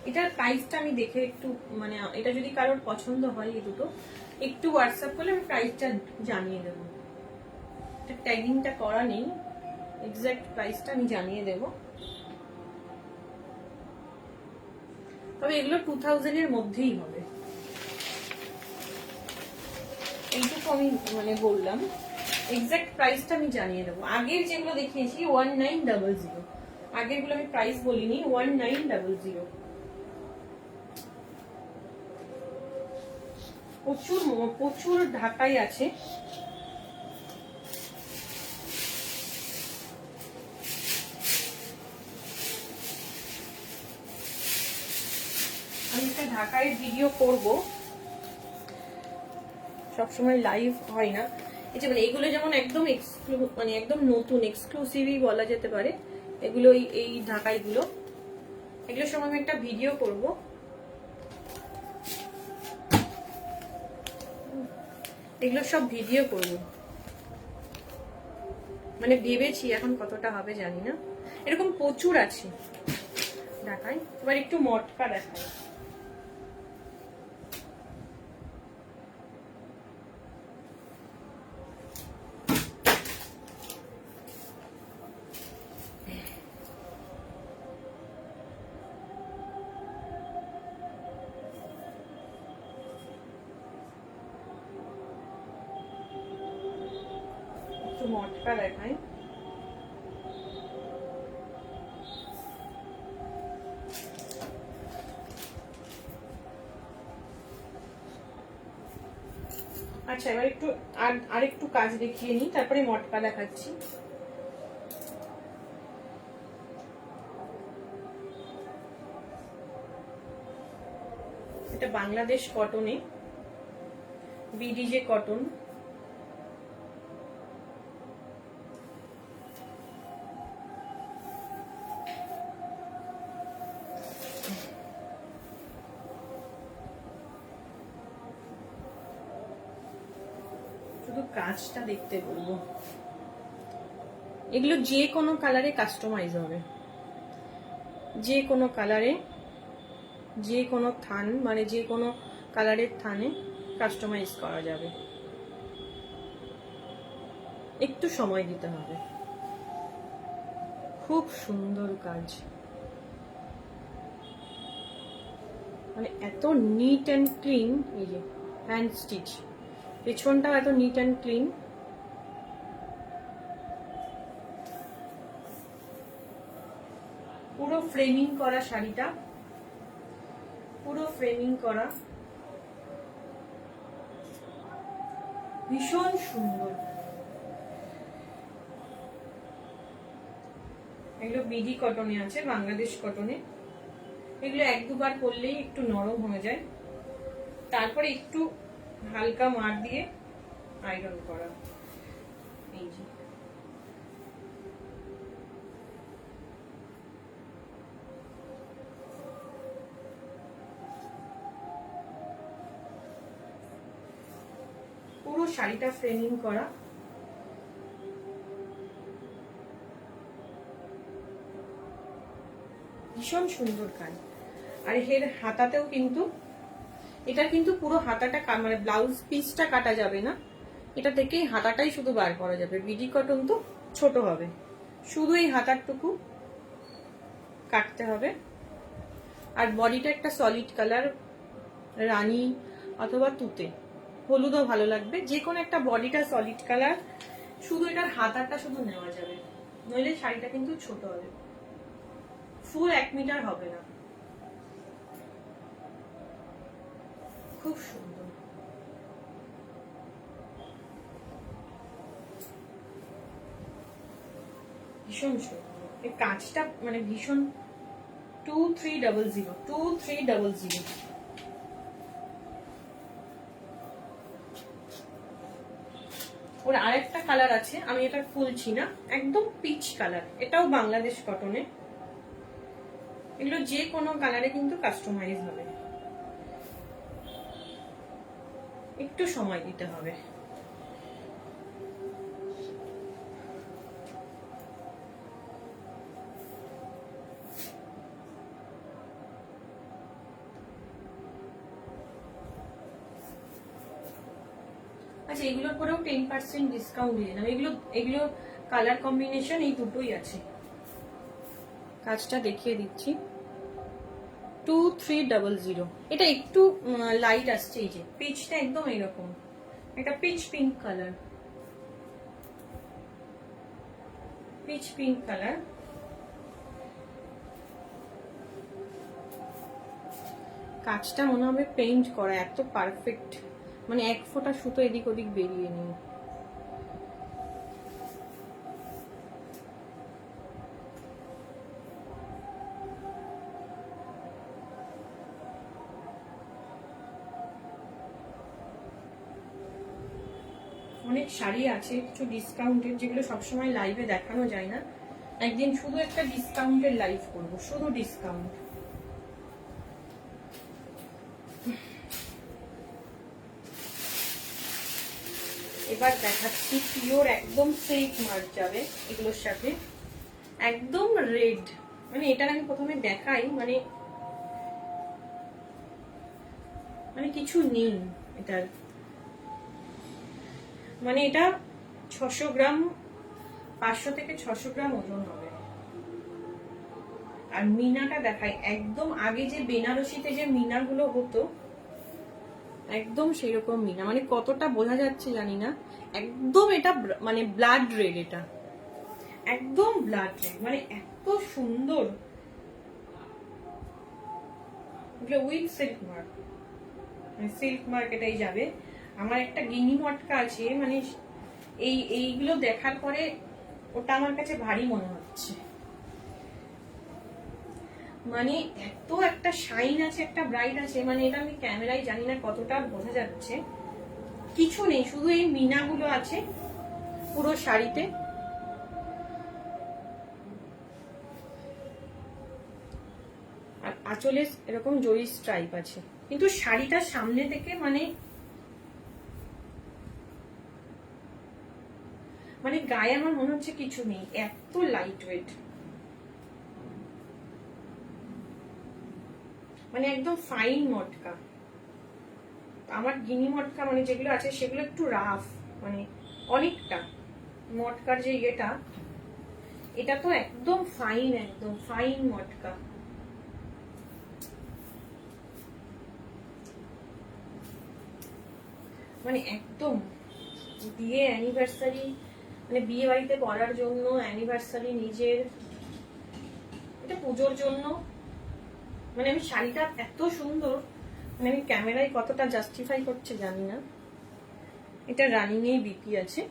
এটার প্রাইসটা আমি দেখে একটু মানে এটা যদি কারোর পছন্দ হয় এই দুটো, একটু হোয়াটসঅ্যাপ করলে আমি প্রাইসটা জানিয়ে দেবো। এটা ট্যাগিংটা করা নেই, এক্সাক্ট প্রাইসটা আমি জানিয়ে দেবো। তবে এগুলো 2000 এর মধ্যেই হবে, এইটুকু আমি মানে বললাম। এক্সাক্ট প্রাইসটা আমি জানিয়ে দেবো। আগের যেগুলো দেখিয়েছি 1900, আগের গুলো আমি প্রাইস বলিনি, 1900। প্রচুর প্রচুর ঢাকাই আছে। আমি একটা ঢাকায় ভিডিও করব, সবসময় লাইভ হয় না। এই যে মানে এগুলো যেমন একদম মানে একদম নতুন এক্সক্লুসিভই বলা যেতে পারে, এগুলো এই ঢাকাইগুলো, এগুলোর সময় আমি একটা ভিডিও করব। এগুলো সব ভিডিও করব, মানে ভেবেছি, এখন কতটা হবে জানি না। এরকম প্রচুর আছে ঢাকায়। এবার একটু মটকা দেখাই। একটু মটকা দেখাই। আচ্ছা এবার একটু আর একটু কাজ দেখিয়ে নিই, তারপরে মটকা দেখাচ্ছি। এটা বাংলাদেশ কটনে, বিডিজে কটন। শুধু কাজটা দেখতে বলবো। এগুলো যে কোনো কালারে কাস্টমাইজ হবে, যে কোনো কালারে, যে কোনো থান মানে যে কোনো কালারের থানে কাস্টমাইজ করা যাবে। একটু সময় দিতে হবে। খুব সুন্দর কাজ, মানে এত নিট অ্যান্ড ক্লিন। এই যে হ্যান্ড স্টিচ, পেছনটাও এত নিট অ্যান্ড ক্লিন। পুরো ফ্রেমিং করা শাড়িটা, পুরো ফ্রেমিং করা, ভীষণ সুন্দর। এগুলো বিডি কটনে আছে, বাংলাদেশ কটনে। এগুলো এক দুবার পরলেই একটু নরম হয়ে যায়, তারপরে একটু হালকা মার দিয়ে আয়রন করা। এই যে পুরো শাড়িটা ফ্রেমিং করা, ভীষণ সুন্দর কাজ। আর এর হাতাতেও কিন্তু, এটা কিন্তু পুরো হাতাটা মানে ব্লাউজ পিসটা কাটা যাবে না, এটা থেকেই হাতাটাই শুধু বার করা যাবে। বিডি কটন তো ছোট হবে, শুধু এই হাতারটুকু কাটতে হবে। আর বডিটা একটা সলিড কালার, রানী অথবা তুতে, হলুদও ভালো লাগবে, যে কোনো একটা বডিটা সলিড কালার। শুধু এটার হাতাটা শুধু নেওয়া যাবে, নইলে শাড়িটা কিন্তু ছোট হবে, ফুল 1 মিটার হবে না। খুব সুন্দর, ভীষণ সুন্দর। এই কাজটা মানে ভীষণ। 2300, 2300। ওর আরেকটা কালার আছে, আমি এটা খুলছি না, একদম পিচ কালার, এটাও বাংলাদেশ কটনে। এগুলো যে কোনো কালারে কিন্তু কাস্টমাইজ হবে, একটু সময় দিতে হবে। আচ্ছা, এগুলোর পরেও 10% ডিসকাউন্ট দিয়ে দিলাম। এগুলো কালার কম্বিনেশন এই দুটোই আছে। কাজটা দেখিয়ে দিচ্ছি। 2300। এটা একটু লাইট আসছে, এই যে পিচটা একদম এইরকম, এটা pitch pink colour, pitch pink colour. কাজটা মনে হবে পেইন্ট করা, এত পারফেক্ট, মানে এক ফোঁটা সুতো এদিক ওদিক বেরিয়ে নেই। অনেক শাড়ি আছে কিছু ডিসকাউন্টের, যেগুলো সবসময় লাইভে দেখানো যায় না। একদিন শুধু একটা ডিসকাউন্টের লাইভ করবো, শুধু ডিসকাউন্ট। এবার দেখাচ্ছি পিওর একদম সিল্ক মার্ক যাবে এগুলোর সাথে, একদম রেড। মানে এটা আমি প্রথমে দেখাই, মানে কিছু নেই এটার, মানে এটা 600 গ্রাম, 500 থেকে 600 গ্রাম ওজন হবে। আর মিনাটা দেখাই, একদম আগে যে বেনারসিতে যে মিনাগুলো হতো, একদম সেরকম মিনা। মানে কতটা বোঝা যাচ্ছে জানি না, একদম এটা মানে ব্লাড রেড, এটা একদম ব্লাড রেড, মানে এত সুন্দর। With silk mark, silk mark এটাই যাবে। আমার একটা গিনি মটকা আছে, মানে এইগুলো দেখার পরে ওটা আমার কাছে ভারী মনে হচ্ছে। মানে এত একটা শাইন আছে, একটা ব্রাইট আছে, মানে এটা আমি ক্যামেরায় জানি না কতটা বোঝা যাচ্ছে। কিছু নেই, শুধু এই মিনাগুলো আছে পুরো শাড়িতে। আর আঁচলে এরকম জরি স্ট্রাইপ আছে, কিন্তু শাড়িটার সামনে থেকে মানে গায়ে গায়ে আমার মনে হচ্ছে কিছু নেই, এত লাইট ওয়েট, মানে একদম ফাইন মটকা। আমার গিনি মটকা মানে যেগুলো আছে সেগুলো একটু রাফ, মানে অনেকটা মটকার যে ইয়েটা, এটা তো একদম ফাইন, একদম ফাইন মটকা। মানে একদম বিয়ে অ্যানিভার্সারি, মানে বিয়ে বাড়িতে পরার জন্য, অ্যানিভার্সারি নিজের, এটা পুজোর জন্য। মানে আমি শাড়িটা এত সুন্দর, মানে আমি ক্যামেরায় কতটা জাস্টিফাই করছে জানি না। এটা রানিং এই বিপি আছে।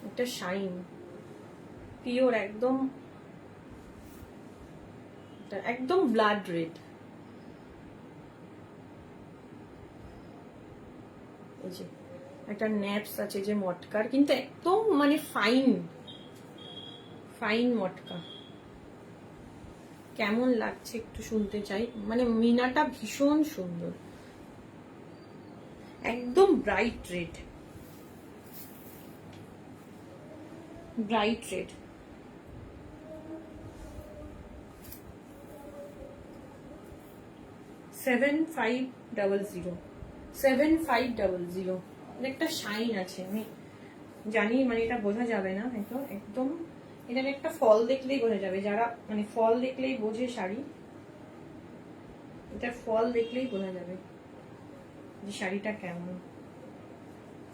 এটা শাইন পিওর, একদম একদম ব্লাড রেড। এই যে একটা ন্যাপস আছে যে মটকার, কিন্তু একদম মানে ফাইন ফাইন মটকা। কেমন লাগছে একটু শুনতে চাই, মানে মিনাটা ভীষণ সুন্দর, একদম ব্রাইট রেড, ব্রাইট রেড। $7500 একটা শাইন আছে, আমি জানি মানে এটা বোঝা যাবে না হয়তো, একদম এটার একটা ফল দেখলেই বোঝা যাবে, যারা মানে ফল দেখলেই বোঝে শাড়ি, এটার ফল দেখলেই বোঝা যাবে যে শাড়িটা কেমন।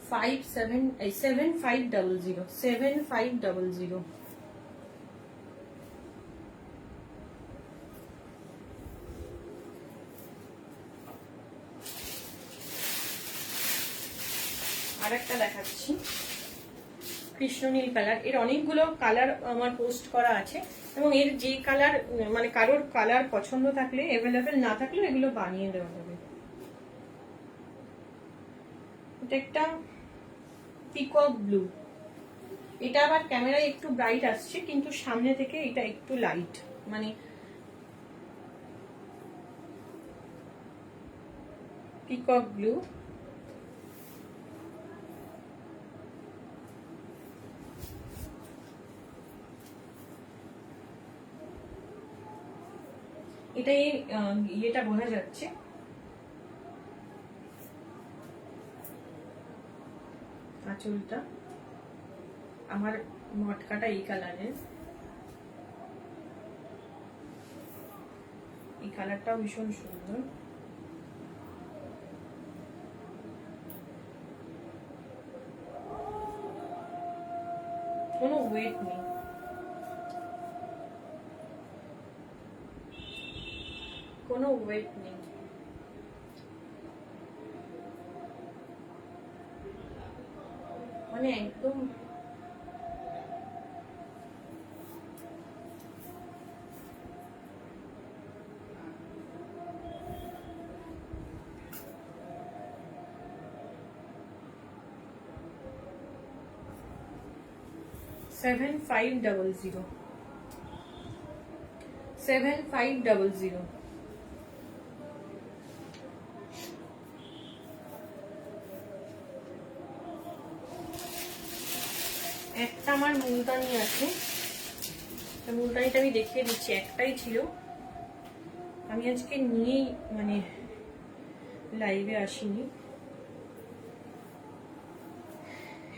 7500 আর একটা দেখাচ্ছি, কৃষ্ণনীল কালার। এর অনেকগুলো কালার আমার পোস্ট করা আছে, এবং এর যে কালার মানে কারোর কালার পছন্দ থাকলে, অ্যাভেলেবেল না থাকলেও এগুলো বানিয়ে দেওয়া যাবে। এটা একটা পিকক ব্লু, এটা আবার ক্যামেরায় একটু ব্রাইট আসছে, কিন্তু সামনে থেকে এটা একটু লাইট, মানে পিকক ব্লু। এটা এই ইয়েটা বোঝা যাচ্ছে, আঁচলটা আমার মটকাটা এই কালারের, এই কালারটাও ভীষণ সুন্দর। কোনো ওয়েট নেই, কোনো ওয়েট নেই। মানে একদম $7500 একটা আমার মুলতানি আছে, মুলতানিটা আমি দেখিয়ে দিচ্ছি, একটাই ছিল, আমি আজকে নিয়েই মানে লাইভে আসিনি,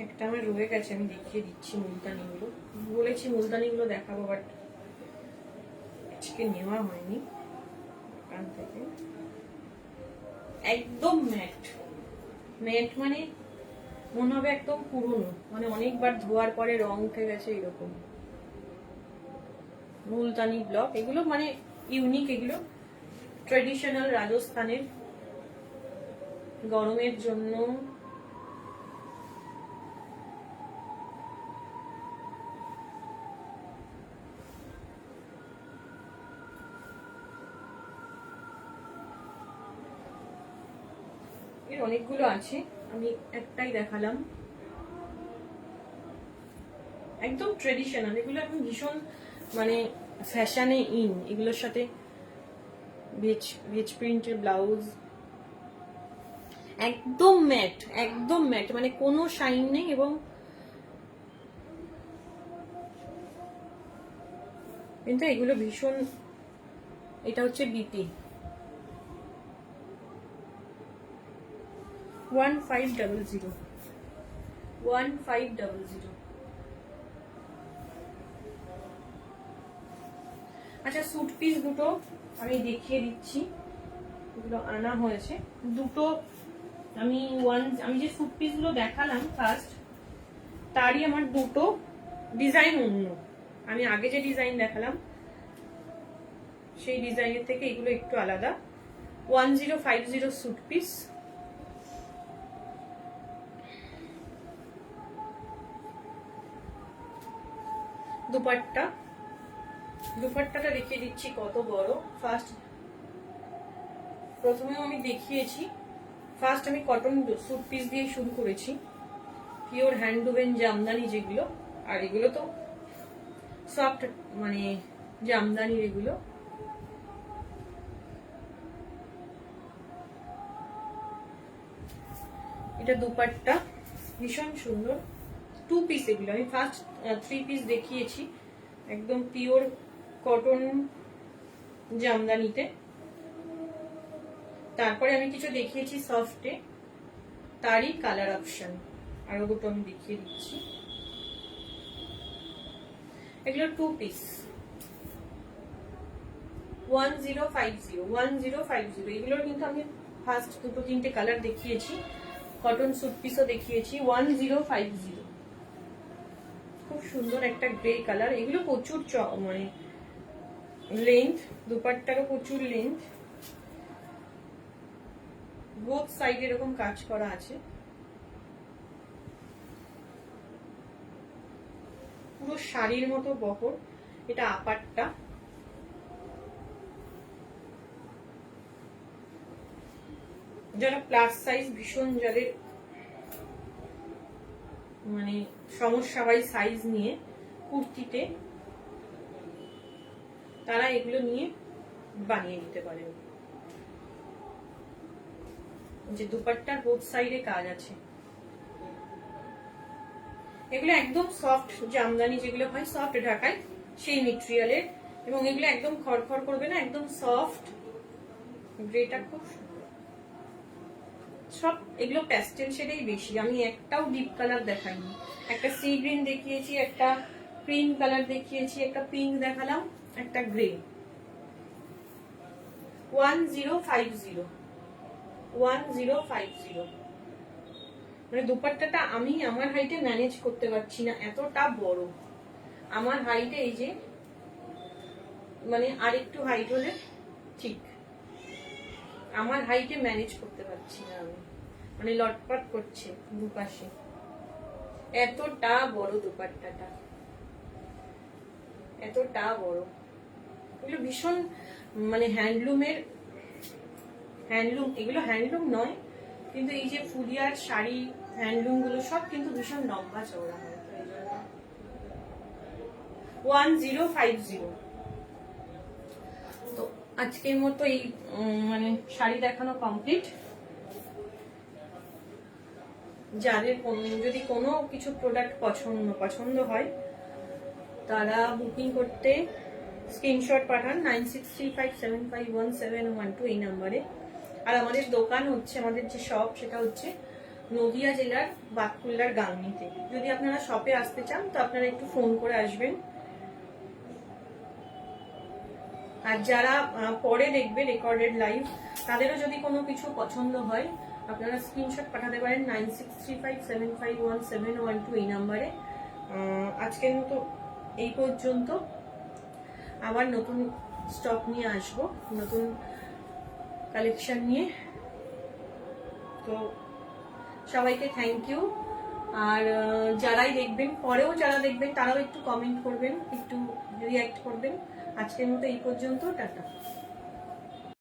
একটা আমার রয়ে গেছে, আমি দেখিয়ে দিচ্ছি মুলতানিগুলো। বলেছি মুলতানিগুলো দেখাবো, বাট আজকে নেওয়া হয়নি দোকান থেকে। একদম ম্যাট, ম্যাট মানে মনে হবে একদম পুরনো, মানে অনেকবার ধোয়ার পরে রং উঠে গেছে এরকম। মুলতানি ব্লক, এগুলো মানে ইউনিক, এগুলো ট্রেডিশনাল রাজস্থানের, গরমের জন্য। এর অনেকগুলো আছে, আমি একটাই দেখালাম, একদম ট্রেডিশনাল। এগুলো এখন ভীষণ মানে ফ্যাশনে ইন, এগুলোর সাথে ভেজ প্রিন্টের ব্লাউজ, একদম ম্যাট, একদম ম্যাট, মানে কোনো শাইন নেই। এবং কিন্তু এগুলো ভীষণ, এটা হচ্ছে বিপি 1500 1500। আচ্ছা স্যুট পিস দুটো আমি দেখিয়ে দিচ্ছি, এগুলো আনা হয়েছে দুটো। আমি যে স্যুট পিস গুলো দেখালাম ফার্স্ট, তারই আমার দুটো ডিজাইন অন্য। আমি আগে যে ডিজাইন দেখালাম সেই ডিজাইনের থেকে এগুলো একটু আলাদা। 1050 স্যুট পিস। দুপাট্টাটা দেখিয়ে দিচ্ছি কত বড়। প্রথমেও আমি দেখিয়েছি, ফার্স্ট আমি কটন স্যুট পিস দিয়ে শুরু করেছি, পিওর হ্যান্ডলুমের জামদানি যেগুলো, আর এগুলো তো সফট মানে জামদানির এগুলো। এটা দুপাট্টা ভীষণ সুন্দর, 2 পিস এগুলো। আমি ফার্স্ট 3 পিস দেখিয়েছি একদম পিওর কটন জামদানিতে, তারপরে আমি কিছু দেখিয়েছি সফটে, তারই কালার অপশন আরো দুটো আমি দেখিয়ে দিচ্ছি। এগুলো 2 পিস 1050 এগুলোর কিন্তু আমি ফার্স্ট দুটো তিনটে কালার দেখিয়েছি, কটন স্যুট পিসও দেখিয়েছি। 1050 খুব সুন্দর একটা গ্রে কালার। এগুলো প্রচুর মানে লেন্থ, দুপাট্টারও প্রচুর লেন্থ, বোথ সাইড এরকম কাজ করা আছে, পুরো শাড়ির মতো বহর। এটা আপারটা, যারা প্লাস সাইজ ভীষণ, যাদের মানে সমস্যা হয় সাইজ নিয়ে কুর্তিতে, তারা এগুলো নিয়ে বানিয়ে নিতে পারেন। যে দুপাট্টার বোথ সাইডে কাজ আছে। এগুলো একদম সফট জামদানি যেগুলো হয় সফট ঢাকায়, সেই মেটেরিয়ালের, এবং এগুলো একদম খড়খড় করবে না, একদম সফট। গ্রেটা খুব সুন্দর। সব এগুলো প্যাস্টেল শেডেই বেশি, আমি একটাও ডিপ কালার দেখাইনি। একটা সি গ্রিন দেখিয়েছি, একটা ক্রিম কালার দেখিয়েছি, একটা পিঙ্ক দেখালাম, একটা গ্রে। 1050 মানে দুপাট্টাটা আমি আমার হাইটে ম্যানেজ করতে পারছি না, এতটা বড় আমার হাইটে। এই যে মানে আরেকটু হাইট হলে ঠিক, আমার হাইটে ম্যানেজ করতে পারছি না আমি, মানে লটপট করছে দুপাশে, এতটা বড় দুপাট্টাটা, এতটা বড়। এগুলো ভীষণ মানে হ্যান্ডলুমের, এগুলো হ্যান্ডলুম নয় কিন্তু এই যে ফুলিয়ার শাড়ি হ্যান্ডলুম গুলো সব কিন্তু ভীষণ লম্বা চওড়া হয়। 1050। তো আজকের মতো এই মানে শাড়ি দেখানো কমপ্লিট। যাদের যদি কোনো কিছু প্রোডাক্ট পছন্দ হয়, তারা বুকিং করতে স্ক্রিনশট পাঠান 9635751712 এই নাম্বারে। আর আমাদের দোকান হচ্ছে, আমাদের যে শপ সেটা হচ্ছে নদিয়া জেলার বাতকুল্লার গাংনীতে। যদি আপনারা শপে আসতে চান তো আপনারা একটু ফোন করে আসবেন। আর যারা পরে দেখবে রেকর্ডেড লাইভ, তাদেরও যদি কোনো কিছু পছন্দ হয় আপনারা স্ক্রিনশট পাঠাতে পারেন 9635751712 এই নাম্বারে। আজকের মতো এই পর্যন্ত, আবার নতুন স্টক নিয়ে আসবো, নতুন কালেকশন নিয়ে। তো সবাইকে থ্যাংক ইউ। আর যারাই দেখবেন, পরেও যারা দেখবেন তারাও একটু কমেন্ট করবেন, একটু রিঅ্যাক্ট করবেন। আজকের মতো এই পর্যন্ত, টাটা।